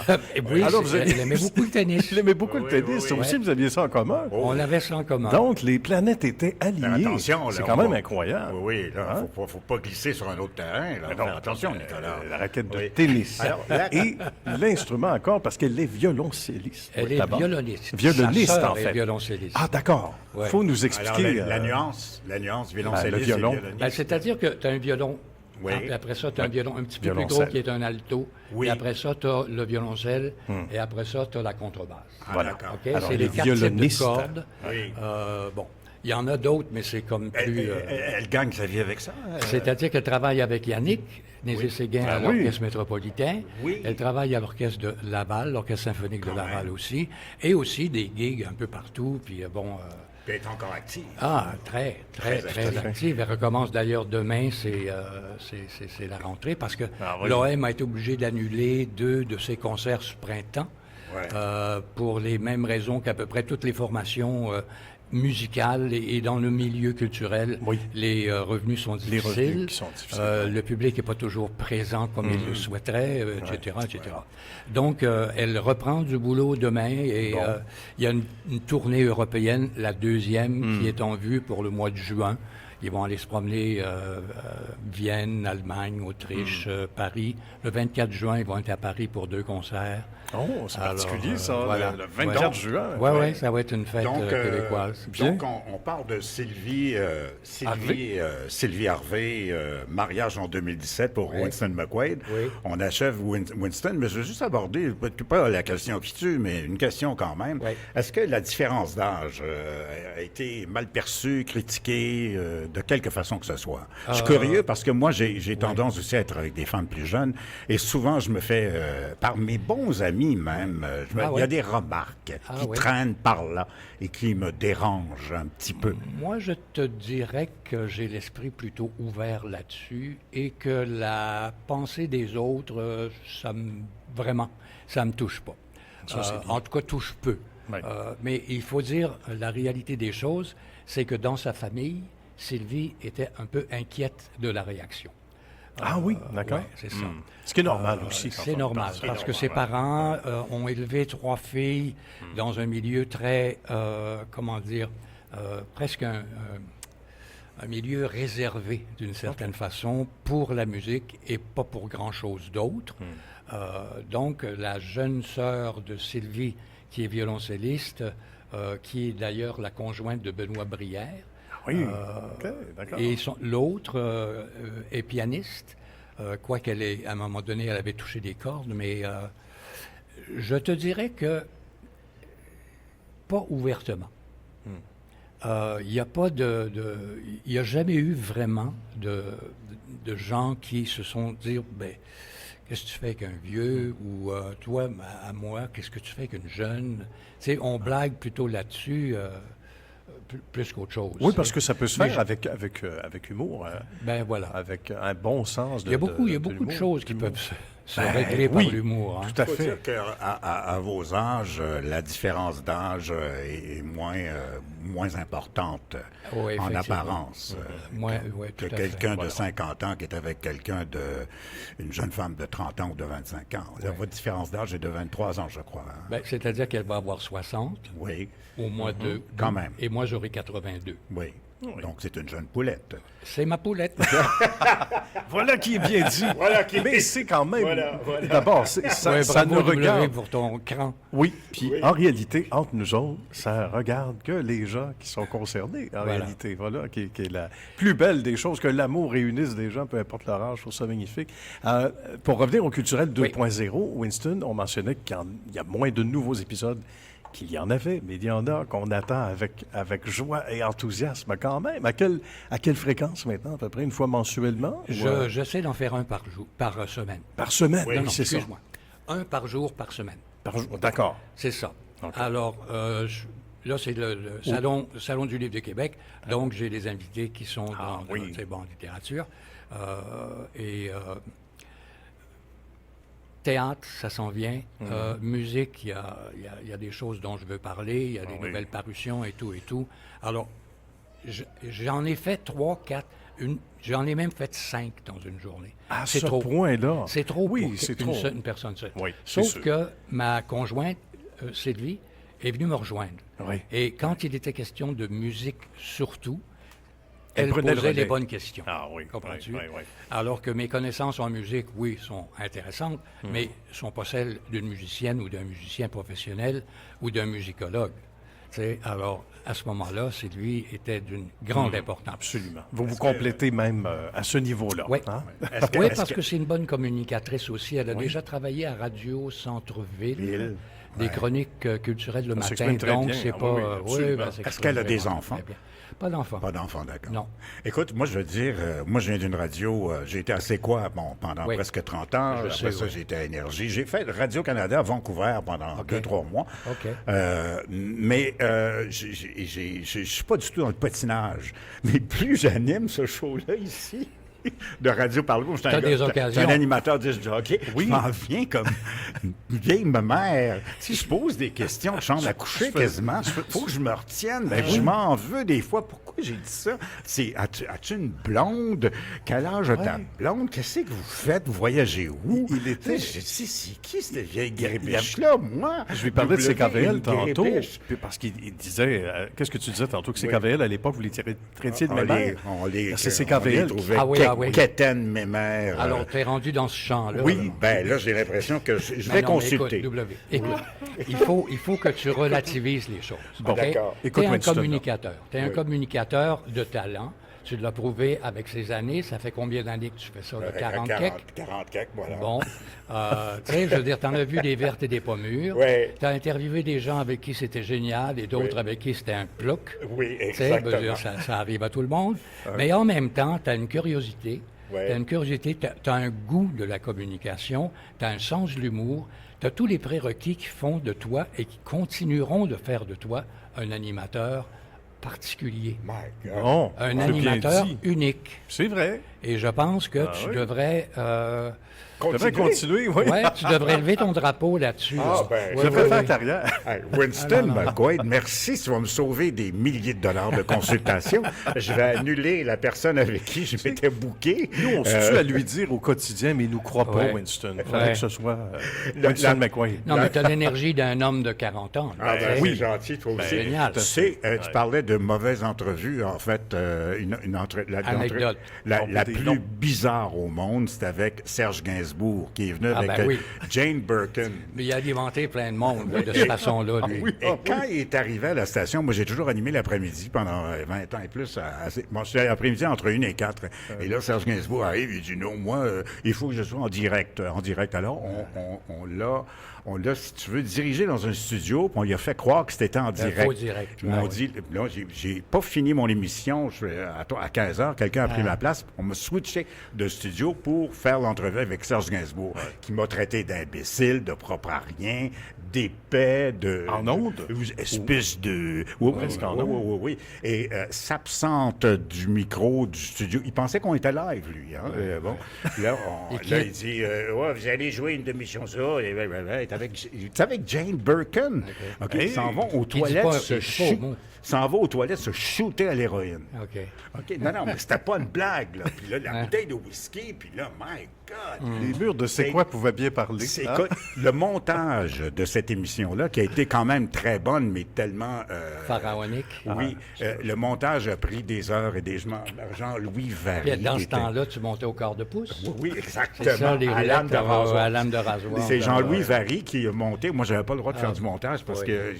Speaker 2: Oui, elle aimait beaucoup le tennis.
Speaker 1: Elle aimait beaucoup le tennis. Ça aussi, vous aviez ça en commun.
Speaker 2: On avait ça en commun.
Speaker 1: Donc, les planètes étaient alignées.
Speaker 3: Attention,
Speaker 1: c'est quand même incroyable.
Speaker 3: Oui, là, faut pas glisser sur un autre terrain. Là.
Speaker 1: Non,
Speaker 3: attention, Nicolas.
Speaker 1: La raquette de tennis. Alors, et l'instrument à cordes, parce qu'elle est violoncelliste.
Speaker 2: Elle est violoniste.
Speaker 1: Violoniste, en fait.
Speaker 2: Est violoncelliste.
Speaker 1: Ah, d'accord. Il faut nous expliquer.
Speaker 3: Alors, la nuance, violoncelliste,
Speaker 1: le violon.
Speaker 2: C'est-à-dire que tu as un violon.
Speaker 3: Oui.
Speaker 2: Et après ça, tu as un violon un petit peu plus gros qui est un alto.
Speaker 3: Oui.
Speaker 2: Et après ça, tu as le violoncelle. Et après ça, tu as la contrebasse.
Speaker 1: Voilà.
Speaker 2: Okay? C'est les 4 types de cordes.
Speaker 3: Oui.
Speaker 2: Il y en a d'autres, mais c'est comme plus...
Speaker 3: Elle gagne sa vie avec ça.
Speaker 2: C'est-à-dire qu'elle travaille avec Yannick Nézé-Séguin à l'Orchestre métropolitain.
Speaker 3: Oui.
Speaker 2: Elle travaille à l'Orchestre de Laval, l'Orchestre symphonique de Laval aussi. Et aussi des gigs un peu partout. Puis
Speaker 3: Elle est encore active.
Speaker 2: Ah, très active. Elle recommence d'ailleurs demain, c'est la rentrée, parce que l'OM a été obligé d'annuler 2 de ses concerts ce printemps pour les mêmes raisons qu'à peu près toutes les formations musicales et dans le milieu culturel.
Speaker 1: Oui.
Speaker 2: Les revenus sont difficiles.
Speaker 1: Les revenus qui sont difficiles.
Speaker 2: Le public n'est pas toujours présent comme il le souhaiterait, etc. Donc, elle reprend du boulot demain et il y a une tournée européenne, la 2e, qui est en vue pour le mois de juin. Ils vont aller se promener Vienne, Allemagne, Autriche, Paris. Le 24 juin, ils vont être à Paris pour 2 concerts.
Speaker 1: Oh, c'est particulier, ça,
Speaker 2: voilà.
Speaker 1: le 24 juin.
Speaker 2: Oui, ça va être une fête québécoise.
Speaker 3: Donc, on parle de Sylvie Harvey, mariage en 2017 pour Winston McQuaid.
Speaker 2: Oui.
Speaker 3: On achève Winston, mais je veux juste aborder, pas la question qui tue, mais une question quand même.
Speaker 2: Oui.
Speaker 3: Est-ce que la différence d'âge a été mal perçue, critiquée, de quelque façon que ce soit? Je suis curieux parce que moi, j'ai tendance aussi à être avec des femmes plus jeunes et souvent, je me fais, par mes bons amis même, il y a des remarques qui traînent par là et qui me dérangent un petit peu.
Speaker 2: Moi, je te dirais que j'ai l'esprit plutôt ouvert là-dessus et que la pensée des autres, ça me touche pas. En tout cas, touche peu. Oui. Mais il faut dire, la réalité des choses, c'est que dans sa famille, Sylvie était un peu inquiète de la réaction.
Speaker 1: Ah oui, d'accord.
Speaker 2: Ouais, c'est ça.
Speaker 1: Ce qui est normal aussi.
Speaker 2: C'est normal, parce que ses parents ont élevé 3 filles dans un milieu très, presque un milieu réservé, d'une certaine façon, pour la musique et pas pour grand-chose d'autre. Donc, la jeune sœur de Sylvie, qui est violoncelliste, qui est d'ailleurs la conjointe de Benoît Brière,
Speaker 1: oui, d'accord.
Speaker 2: Et l'autre est pianiste, quoiqu'à un moment donné, elle avait touché des cordes, mais je te dirais que pas ouvertement. Il n'y a pas il n'y a jamais eu vraiment de gens qui se sont dit, qu'est-ce que tu fais avec un vieux, ou toi, à moi, qu'est-ce que tu fais avec une jeune? Tu sais, on blague plutôt là-dessus. Plus qu'autre chose.
Speaker 1: Oui, parce que ça peut se faire avec humour.
Speaker 2: Voilà.
Speaker 1: Avec un bon sens de
Speaker 2: Il y a beaucoup de choses qui peuvent se régler par l'humour.
Speaker 1: Tout à fait.
Speaker 3: Il faut dire qu'à vos âges, la différence d'âge est moins importante en apparence que quelqu'un de 50 ans qui est avec une jeune femme de 30 ans ou de 25 ans. Votre différence d'âge est de 23 ans, je crois.
Speaker 2: C'est-à-dire qu'elle va avoir 60
Speaker 3: oui.
Speaker 2: au mois de...
Speaker 3: Quand même.
Speaker 2: Et moi, j'aurai 82.
Speaker 3: Oui. Donc, c'est une jeune poulette.
Speaker 2: C'est ma poulette.
Speaker 1: Voilà qui est bien dit.
Speaker 3: Voilà qui est-
Speaker 1: Mais c'est quand même...
Speaker 3: Voilà.
Speaker 1: D'abord, ça,
Speaker 2: Ouais,
Speaker 1: ça ne
Speaker 2: bravo, W,
Speaker 1: regarde...
Speaker 2: pour ton cran.
Speaker 1: Oui, puis en réalité, entre nous autres, ça regarde que les gens qui sont concernés, en réalité. Voilà, qui est la plus belle des choses, que l'amour réunisse des gens, peu importe leur âge, je trouve ça magnifique. Pour revenir au culturel 2.0, Winston, on mentionnait qu'il y a moins de nouveaux épisodes qu'il y en avait, mais il y en a qu'on attend avec joie et enthousiasme quand même. À quelle fréquence maintenant, à peu près, une fois mensuellement?
Speaker 2: J'essaie d'en faire un par semaine.
Speaker 1: Par semaine,
Speaker 2: Non,
Speaker 1: c'est ça.
Speaker 2: excuse-moi. Un par jour, par semaine.
Speaker 1: Par jour, d'accord.
Speaker 2: C'est ça.
Speaker 1: OK.
Speaker 2: Alors, là, c'est le salon du Livre de Québec. Donc, j'ai des invités qui sont dans en littérature. Théâtre, ça s'en vient. Musique, il y a des choses dont je veux parler. Il y a des nouvelles parutions et tout. Alors, j'en ai fait 3, 4. J'en ai même fait 5 dans une journée.
Speaker 1: À
Speaker 2: c'est
Speaker 1: ce
Speaker 2: trop.
Speaker 1: point-là.
Speaker 2: C'est trop
Speaker 1: Oui,
Speaker 2: pour
Speaker 1: c'est trop.
Speaker 2: une personne seule.
Speaker 1: Oui, c'est
Speaker 2: Sauf
Speaker 1: sûr.
Speaker 2: que ma conjointe, Sylvie, est venue me rejoindre.
Speaker 1: Oui.
Speaker 2: Et quand il était question de musique surtout,
Speaker 1: Elle
Speaker 2: elle
Speaker 1: prenait le
Speaker 2: posait
Speaker 1: relais.
Speaker 2: les bonnes questions.
Speaker 1: Ah oui,
Speaker 2: Comprends-tu?
Speaker 1: oui.
Speaker 2: Alors que mes connaissances en musique, oui, sont intéressantes,
Speaker 1: Hmm.
Speaker 2: mais ne sont pas celles d'une musicienne ou d'un musicien professionnel ou d'un musicologue. Tu sais, alors, à ce moment-là, Sylvie était d'une grande importance.
Speaker 1: Absolument. Vous complétez même à ce niveau-là.
Speaker 2: Oui,
Speaker 1: hein?
Speaker 2: oui, parce que c'est une bonne communicatrice aussi. Elle a déjà travaillé à Radio Centre-Ville, des chroniques culturelles le
Speaker 1: Elle
Speaker 2: matin.
Speaker 1: s'exprime très
Speaker 2: Donc,
Speaker 1: bien.
Speaker 2: c'est
Speaker 1: Ah
Speaker 2: pas...
Speaker 1: oui, absolument.
Speaker 2: elle s'exprime
Speaker 3: Est-ce qu'elle a des
Speaker 2: vraiment
Speaker 3: enfants?
Speaker 2: très bien. Pas d'enfants.
Speaker 3: Pas d'enfant, d'accord.
Speaker 2: Non.
Speaker 3: Écoute, moi, je veux dire, moi, je viens d'une radio, j'ai été assez quoi, pendant
Speaker 2: Oui.
Speaker 3: presque 30 ans.
Speaker 2: Je
Speaker 3: Après
Speaker 2: sais,
Speaker 3: ça,
Speaker 2: oui.
Speaker 3: j'ai été à Énergie. J'ai fait Radio-Canada à Vancouver pendant 2-3 mois.
Speaker 2: OK.
Speaker 3: Mais je suis pas du tout dans le patinage. Mais plus j'anime ce show-là ici, de Radio Parle-Vous, je suis
Speaker 2: T'as des occasions.
Speaker 3: un animateur disque jockey. Oui. Je m'en viens comme une vieille mère. Si je pose des questions de chambre à coucher quasiment, faut que je me retienne. Je m'en veux des fois. Pourquoi j'ai dit ça? As-tu une blonde? Quel âge a ta blonde? Qu'est-ce que vous faites? Vous voyagez où?
Speaker 1: Il était-
Speaker 3: Je dis, c'est qui cette vieille guéribiche-là, moi?
Speaker 1: Je lui parlais de
Speaker 3: W,
Speaker 1: CKVL
Speaker 3: une
Speaker 1: tantôt,
Speaker 3: guéribiche.
Speaker 1: puis parce qu'il disait... qu'est-ce que tu disais tantôt? Que CKVL, à l'époque, vous les traitiez de mémère?
Speaker 3: On
Speaker 1: C'est
Speaker 3: les
Speaker 1: CKVL.
Speaker 3: trouvait
Speaker 2: Ah oui, ah oui.
Speaker 3: quétaines mémères.
Speaker 2: Alors, tu es rendu dans ce champ-là.
Speaker 3: oui,
Speaker 2: là.
Speaker 3: ben là, j'ai l'impression que je
Speaker 2: Mais
Speaker 3: vais
Speaker 2: non, mais
Speaker 3: consulter.
Speaker 2: Écoute, il faut que tu relativises les choses.
Speaker 1: Bon,
Speaker 2: OK?
Speaker 3: d'accord.
Speaker 1: Écoute,
Speaker 2: T'es un
Speaker 1: Winston, là.
Speaker 2: communicateur. Tu es un communicateur de talent. Tu l'as prouvé avec ces années. Ça fait combien d'années que tu fais ça? Là? 40 quelques?
Speaker 3: 40 quelques, voilà.
Speaker 2: Bon. Tu sais, je veux dire, tu en as vu des vertes et des pas mûres.
Speaker 3: Ouais.
Speaker 2: Tu as interviewé des gens avec qui c'était génial et d'autres avec qui c'était un plouc.
Speaker 3: Oui,
Speaker 2: Tu sais, je veux
Speaker 3: exactement.
Speaker 2: dire, ça arrive à tout le monde. Mais en même temps, tu as une curiosité.
Speaker 3: Ouais.
Speaker 2: Tu as une curiosité, tu as un goût de la communication, tu as un sens de l'humour, tu as tous les prérequis qui font de toi et qui continueront de faire de toi un animateur particulier,
Speaker 3: My God.
Speaker 1: Bon,
Speaker 2: un
Speaker 1: c'est bien
Speaker 2: animateur
Speaker 1: dit.
Speaker 2: unique.
Speaker 1: C'est vrai.
Speaker 2: Et je pense que tu
Speaker 1: oui.
Speaker 2: devrais...
Speaker 1: Tu devrais continuer, oui.
Speaker 2: ouais, tu devrais lever ton drapeau là-dessus.
Speaker 3: Ah,
Speaker 2: là.
Speaker 3: ben,
Speaker 1: Je devrais faire carrière.
Speaker 3: Hey, Winston McQuaid, merci, tu vas me sauver des milliers de dollars de consultation. Je vais annuler la personne avec qui je m'étais booké.
Speaker 1: Nous, on se tue à lui dire au quotidien, mais il ne nous croit pas,
Speaker 2: Ouais.
Speaker 1: Winston. Il faudrait
Speaker 2: Ouais.
Speaker 1: que ce soit Winston McQuaid.
Speaker 2: Non, mais tu as l'énergie d'un homme de 40 ans.
Speaker 3: Ah, ben,
Speaker 2: tu sais.
Speaker 3: c'est gentil, toi aussi.
Speaker 2: génial.
Speaker 3: Tu sais, tu parlais de mauvaise entrevue. En fait,
Speaker 2: Anecdote.
Speaker 3: la
Speaker 1: On peut des
Speaker 3: plus
Speaker 1: noms.
Speaker 3: bizarre au monde, c'est avec Serge Gainsbourg, qui est venu avec
Speaker 2: ben oui.
Speaker 3: Jane Birkin.
Speaker 2: Mais il a alimenté plein de monde là, de cette façon-là, lui.
Speaker 3: Et quand il est arrivé à la station, moi, j'ai toujours animé l'après-midi pendant 20 ans et plus. Bon, c'était l'après-midi entre 1 et 4. Et là, Serge Gainsbourg arrive, il dit non, moi, il faut que je sois en direct. Alors, on l'a, si tu veux, dirigé dans un studio, puis on lui a fait croire que c'était en direct.
Speaker 2: faux direct.
Speaker 3: Ils m'ont dit, là, j'ai pas fini mon émission. À 15 h, quelqu'un a pris ma place. On m'a switché de studio pour faire l'entrevue avec Serge Gainsbourg, qui m'a traité d'imbécile, de propre à rien, d'épais, de...
Speaker 1: En ondes?
Speaker 3: Espèce de... Oui,
Speaker 1: Presque en ondes.
Speaker 3: oui. Et s'absente du micro du studio. Il pensait qu'on était live, lui. Hein? Bon. Là, il dit, ouais, vous allez jouer une demi-mission ça. Il est avec Jane Birkin. OK, ils s'en vont aux
Speaker 2: Il dit
Speaker 3: toilettes
Speaker 2: pas-
Speaker 3: se
Speaker 2: il dit pas au
Speaker 3: chier.
Speaker 2: mot.
Speaker 3: s'en va aux toilettes se shooter à l'héroïne.
Speaker 2: OK.
Speaker 3: OK? Non, mais c'était pas une blague, là. Puis là, la bouteille de whisky, puis là, my God!
Speaker 1: Les murs de C'est quoi pouvaient bien parler. Hein?
Speaker 3: Écoute, le montage de cette émission-là, qui a été quand même très bonne, mais tellement...
Speaker 2: Pharaonique.
Speaker 3: Oui, le montage a pris des heures et des... Jean-Louis Vary.
Speaker 2: Puis dans ce temps-là, tu montais au quart de pouce.
Speaker 3: Oui, exactement.
Speaker 2: C'est ça, les
Speaker 3: à lame de rasoir.
Speaker 2: à lame de rasoir.
Speaker 3: C'est Jean-Louis Vary qui a monté. Moi, j'avais pas le droit de faire du montage parce que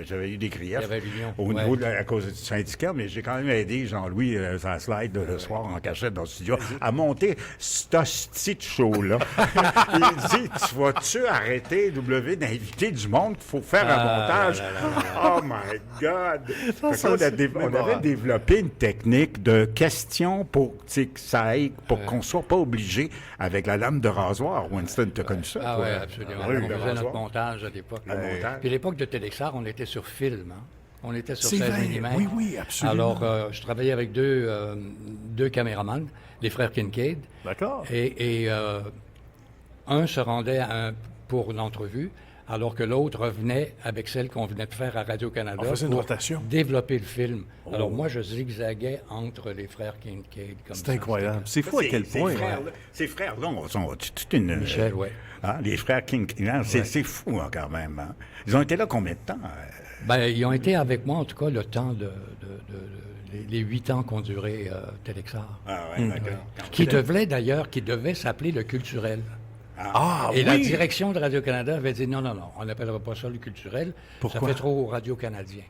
Speaker 3: j'avais eu des griefs au niveau à cause du syndicat, mais j'ai quand même aidé Jean-Louis à la slide le soir en cachette dans le studio à monter ce hostie de show-là. Il dit, tu vas-tu arrêter, W, d'inviter du monde? Il faut faire un montage. Oh my God! On avait développé une technique de questions pour que ça aille, pour qu'on soit pas obligé avec la lame de rasoir. Winston, tu as connu ça?
Speaker 2: Ah oui, absolument. On faisait notre montage à l'époque. Puis à l'époque de Télésar, on était sur film. Hein? On était sur 16 mm.
Speaker 1: Oui, absolument.
Speaker 2: Alors, je travaillais avec deux caméramans, les frères Kincaid.
Speaker 1: D'accord.
Speaker 2: Et un se rendait pour l'entrevue, alors que l'autre revenait avec celle qu'on venait de faire à Radio-Canada
Speaker 1: On faisait une
Speaker 2: pour
Speaker 1: rotation.
Speaker 2: Développer le film. Alors moi, je zigzaguais entre les frères Kincaid.
Speaker 1: C'est incroyable. C'est fou à quel point.
Speaker 3: Ces frères-là sont toute une...
Speaker 2: Michel, oui.
Speaker 3: Les frères Kincaid, c'est fou hein, quand même. Hein. Ils ont été là combien de temps?
Speaker 2: Ils ont été avec moi, en tout cas, le temps les 8 ans qu'ont duré Télésar.
Speaker 3: Ah oui, d'accord.
Speaker 2: Qui devait s'appeler le culturel.
Speaker 1: Et
Speaker 2: la direction de Radio-Canada avait dit non, on n'appellera pas ça le culturel.
Speaker 1: Pourquoi?
Speaker 2: Ça fait trop Radio-Canadien.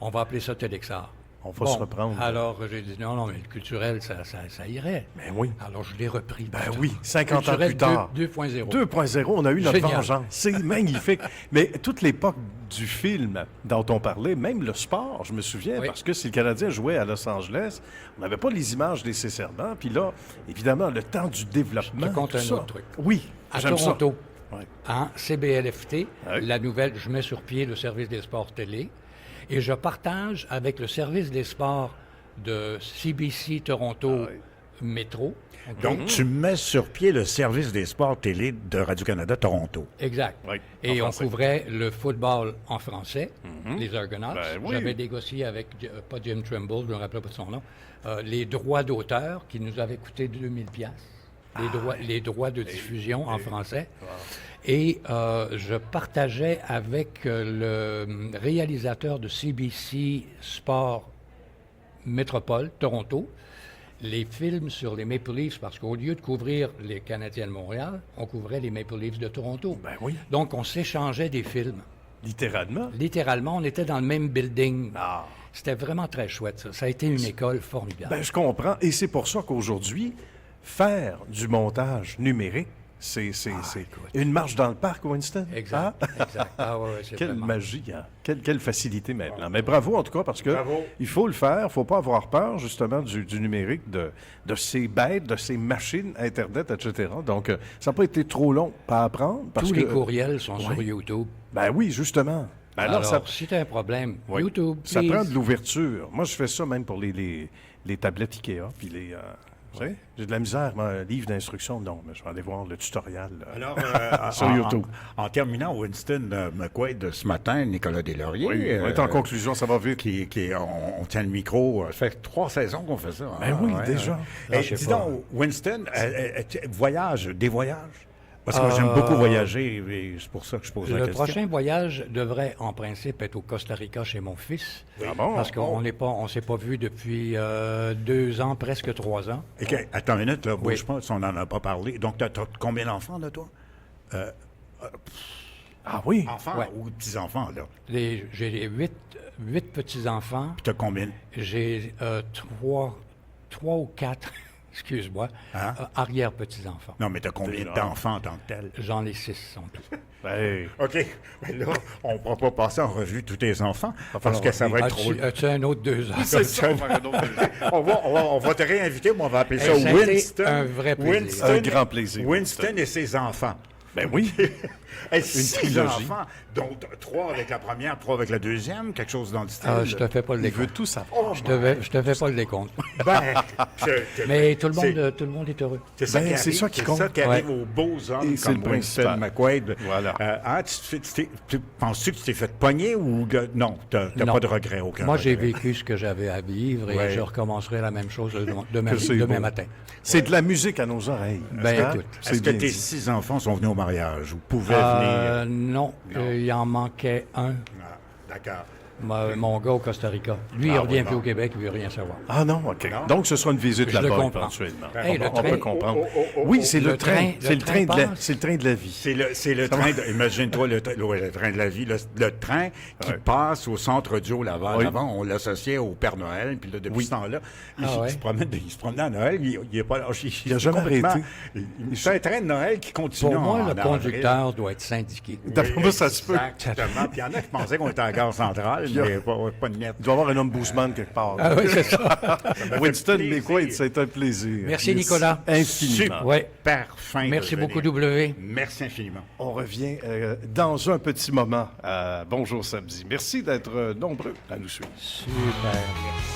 Speaker 2: On va appeler ça Télésar.
Speaker 1: On va se reprendre.
Speaker 2: Alors, j'ai dit non, mais le culturel, ça irait.
Speaker 1: Ben oui.
Speaker 2: Alors, je l'ai repris.
Speaker 1: Ben oui, 50 ans plus tard.
Speaker 2: 2.0.
Speaker 1: 2.0, on a eu notre
Speaker 2: Génial.
Speaker 1: vengeance. C'est magnifique. Mais toute l'époque du film dont on parlait, même le sport, je me souviens, parce que si le Canadien jouait à Los Angeles, on n'avait pas les images des Servants. Puis là, évidemment, le temps du développement.
Speaker 2: Je te compte un autre truc.
Speaker 1: Oui,
Speaker 2: à
Speaker 1: j'aime
Speaker 2: Toronto,
Speaker 1: ça.
Speaker 2: CBLFT, la nouvelle, je mets sur pied le service des sports télé. Et je partage avec le service des sports de CBC Toronto Métro. Okay.
Speaker 3: Donc, tu mets sur pied le service des sports télé de Radio-Canada Toronto.
Speaker 2: Exact.
Speaker 1: Oui,
Speaker 2: et on couvrait le football en français, les Argonauts. J'avais négocié avec, pas Jim Trimble, je ne me rappelle pas de son nom, les droits d'auteur qui nous avaient coûté 2000 $. Les droits de diffusion en français. Wow. Et je partageais avec le réalisateur de CBC Sport Métropole, Toronto, les films sur les Maple Leafs, parce qu'au lieu de couvrir les Canadiens de Montréal, on couvrait les Maple Leafs de Toronto.
Speaker 1: Ben oui.
Speaker 2: Donc, on s'échangeait des films.
Speaker 1: Littéralement?
Speaker 2: Littéralement, on était dans le même building. C'était vraiment très chouette, ça. Ça a été une école formidable.
Speaker 1: Ben, je comprends. Et c'est pour ça qu'aujourd'hui, faire du montage numérique, c'est une marche dans le parc, Winston.
Speaker 2: Exact.
Speaker 1: Quelle vraiment... magie, hein? Quelle facilité maintenant. Mais bravo en tout cas, parce que il faut le faire. Il ne faut pas avoir peur, justement, du numérique, de ces bêtes, de ces machines, Internet, etc. Donc, ça n'a pas été trop long à apprendre. Parce
Speaker 2: Tous les courriels sont sur YouTube.
Speaker 1: Ben oui, justement. Ben
Speaker 2: alors, si tu as un problème, YouTube,
Speaker 1: ça prend de l'ouverture. Moi, je fais ça même pour les tablettes Ikea, puis les... J'ai de la misère, un livre d'instruction, non, mais je vais aller voir le tutoriel sur YouTube.
Speaker 3: En terminant, Winston McQuaid, ce matin, Nicolas Deslauriers...
Speaker 1: Oui, on est en conclusion, ça va vite.
Speaker 3: On tient le micro, ça fait 3 saisons qu'on fait ça.
Speaker 1: Ben oui, déjà.
Speaker 3: Dis donc, Winston, des voyages? Parce que moi, j'aime beaucoup voyager, et c'est pour ça que je pose la question.
Speaker 2: Le prochain voyage devrait, en principe, être au Costa Rica chez mon fils. Parce qu'on ne s'est pas vu depuis 2 ans, presque 3 ans.
Speaker 3: Okay. Attends une minute, là, bouge pas, si on n'en a pas parlé. Donc, tu as combien d'enfants, là, toi?
Speaker 1: Oui?
Speaker 3: Enfants ou petits-enfants, là?
Speaker 2: J'ai 8 petits-enfants.
Speaker 3: Puis tu as combien?
Speaker 2: J'ai 3 ou 4... Excuse-moi, arrière-petits-enfants.
Speaker 3: Non, mais tu as combien d'enfants en tant que tel?
Speaker 2: J'en ai 6 en tout.
Speaker 3: OK. Mais là, on ne pourra pas passer en revue tous tes enfants, parce que ça va être trop...
Speaker 2: As-tu un autre 2 ans?
Speaker 1: C'est ça,
Speaker 3: on va te réinviter, mais on va appeler ça Winston.
Speaker 2: Un vrai plaisir.
Speaker 1: Un grand plaisir.
Speaker 3: Winston et ses enfants.
Speaker 1: Ben oui.
Speaker 3: Et 6
Speaker 1: trilogie.
Speaker 3: enfants, dont 3 avec la première, 3 avec la deuxième, quelque chose dans le style.
Speaker 2: Ah, je te fais pas le
Speaker 1: Il veut
Speaker 2: décompte.
Speaker 1: tout savoir.
Speaker 2: Je te fais pas le décompte.
Speaker 3: Ben,
Speaker 2: Mais tout le monde est heureux.
Speaker 3: C'est ça,
Speaker 1: Ben,
Speaker 3: qui
Speaker 1: c'est
Speaker 3: arrive,
Speaker 1: ça qui
Speaker 3: c'est
Speaker 1: compte.
Speaker 3: ça qui arrive
Speaker 2: Ouais.
Speaker 3: aux beaux hommes
Speaker 1: Et c'est le
Speaker 3: comme
Speaker 1: principal.
Speaker 3: Winston McQuaid.
Speaker 1: Voilà.
Speaker 3: Penses-tu que tu t'es fait pogner ou non, t'as
Speaker 2: Non.
Speaker 3: pas de regret, aucun
Speaker 2: Moi, j'ai
Speaker 3: regret.
Speaker 2: vécu ce que j'avais à vivre et
Speaker 3: Ouais.
Speaker 2: je recommencerai la même chose demain,
Speaker 1: Que c'est
Speaker 2: demain
Speaker 1: beau.
Speaker 2: matin.
Speaker 1: C'est de la musique à nos oreilles.
Speaker 2: Ben,
Speaker 1: Hein?
Speaker 2: écoute,
Speaker 1: C'est
Speaker 3: Est-ce que
Speaker 1: bien
Speaker 3: tes
Speaker 1: dit.
Speaker 3: 6 enfants sont venus au mariage ou pouvaient venir?
Speaker 2: Non, il en manquait un.
Speaker 3: Ah, d'accord.
Speaker 2: Mon gars au Costa Rica. Lui, il
Speaker 3: Ah,
Speaker 2: revient
Speaker 3: oui,
Speaker 2: plus
Speaker 3: bon.
Speaker 2: au Québec, il veut rien savoir.
Speaker 1: Ah non, OK.
Speaker 3: Non.
Speaker 1: Donc, ce sera une visite
Speaker 2: Je le
Speaker 1: là-bas
Speaker 2: comprends.
Speaker 1: éventuellement.
Speaker 2: Hey, le
Speaker 1: on peut
Speaker 2: train.
Speaker 1: comprendre.
Speaker 3: Oh.
Speaker 1: Oui, c'est le
Speaker 2: Le
Speaker 1: train.
Speaker 2: train,
Speaker 1: C'est
Speaker 2: le
Speaker 1: le train de la,
Speaker 2: passe.
Speaker 1: c'est le train de la vie.
Speaker 3: C'est le train de... Imagine-toi le train de la vie. Le train qui
Speaker 1: Ouais.
Speaker 3: passe au centre Joe Laval.
Speaker 1: Oui.
Speaker 3: Avant, on l'associait au Père Noël. Puis là, depuis ce temps-là, il
Speaker 2: ouais.
Speaker 3: se promenait à Noël. Il est pas lâché.
Speaker 1: Il a jamais arrêté.
Speaker 3: C'est un train de Noël qui continue
Speaker 2: Pour moi,
Speaker 3: en
Speaker 2: le
Speaker 3: avril.
Speaker 2: conducteur doit être syndiqué.
Speaker 1: D'après moi, ça se peut.
Speaker 3: Exactement. Puis il y en a qui pensaient qu'on était à la gare centrale, mais pas de net.
Speaker 1: Il doit y avoir un ombudsman quelque part.
Speaker 2: Ah oui, c'est ça.
Speaker 1: Winston
Speaker 3: plaisir.
Speaker 1: McQuaid, c'est un plaisir.
Speaker 2: Merci, Nicolas.
Speaker 1: Infiniment.
Speaker 2: Ouais.
Speaker 3: Super fin.
Speaker 2: Merci
Speaker 3: de
Speaker 2: beaucoup,
Speaker 3: venir.
Speaker 2: W.
Speaker 3: Merci infiniment.
Speaker 1: On revient dans un petit moment à Bonjour Samedi. Merci d'être nombreux à nous suivre.
Speaker 2: Super.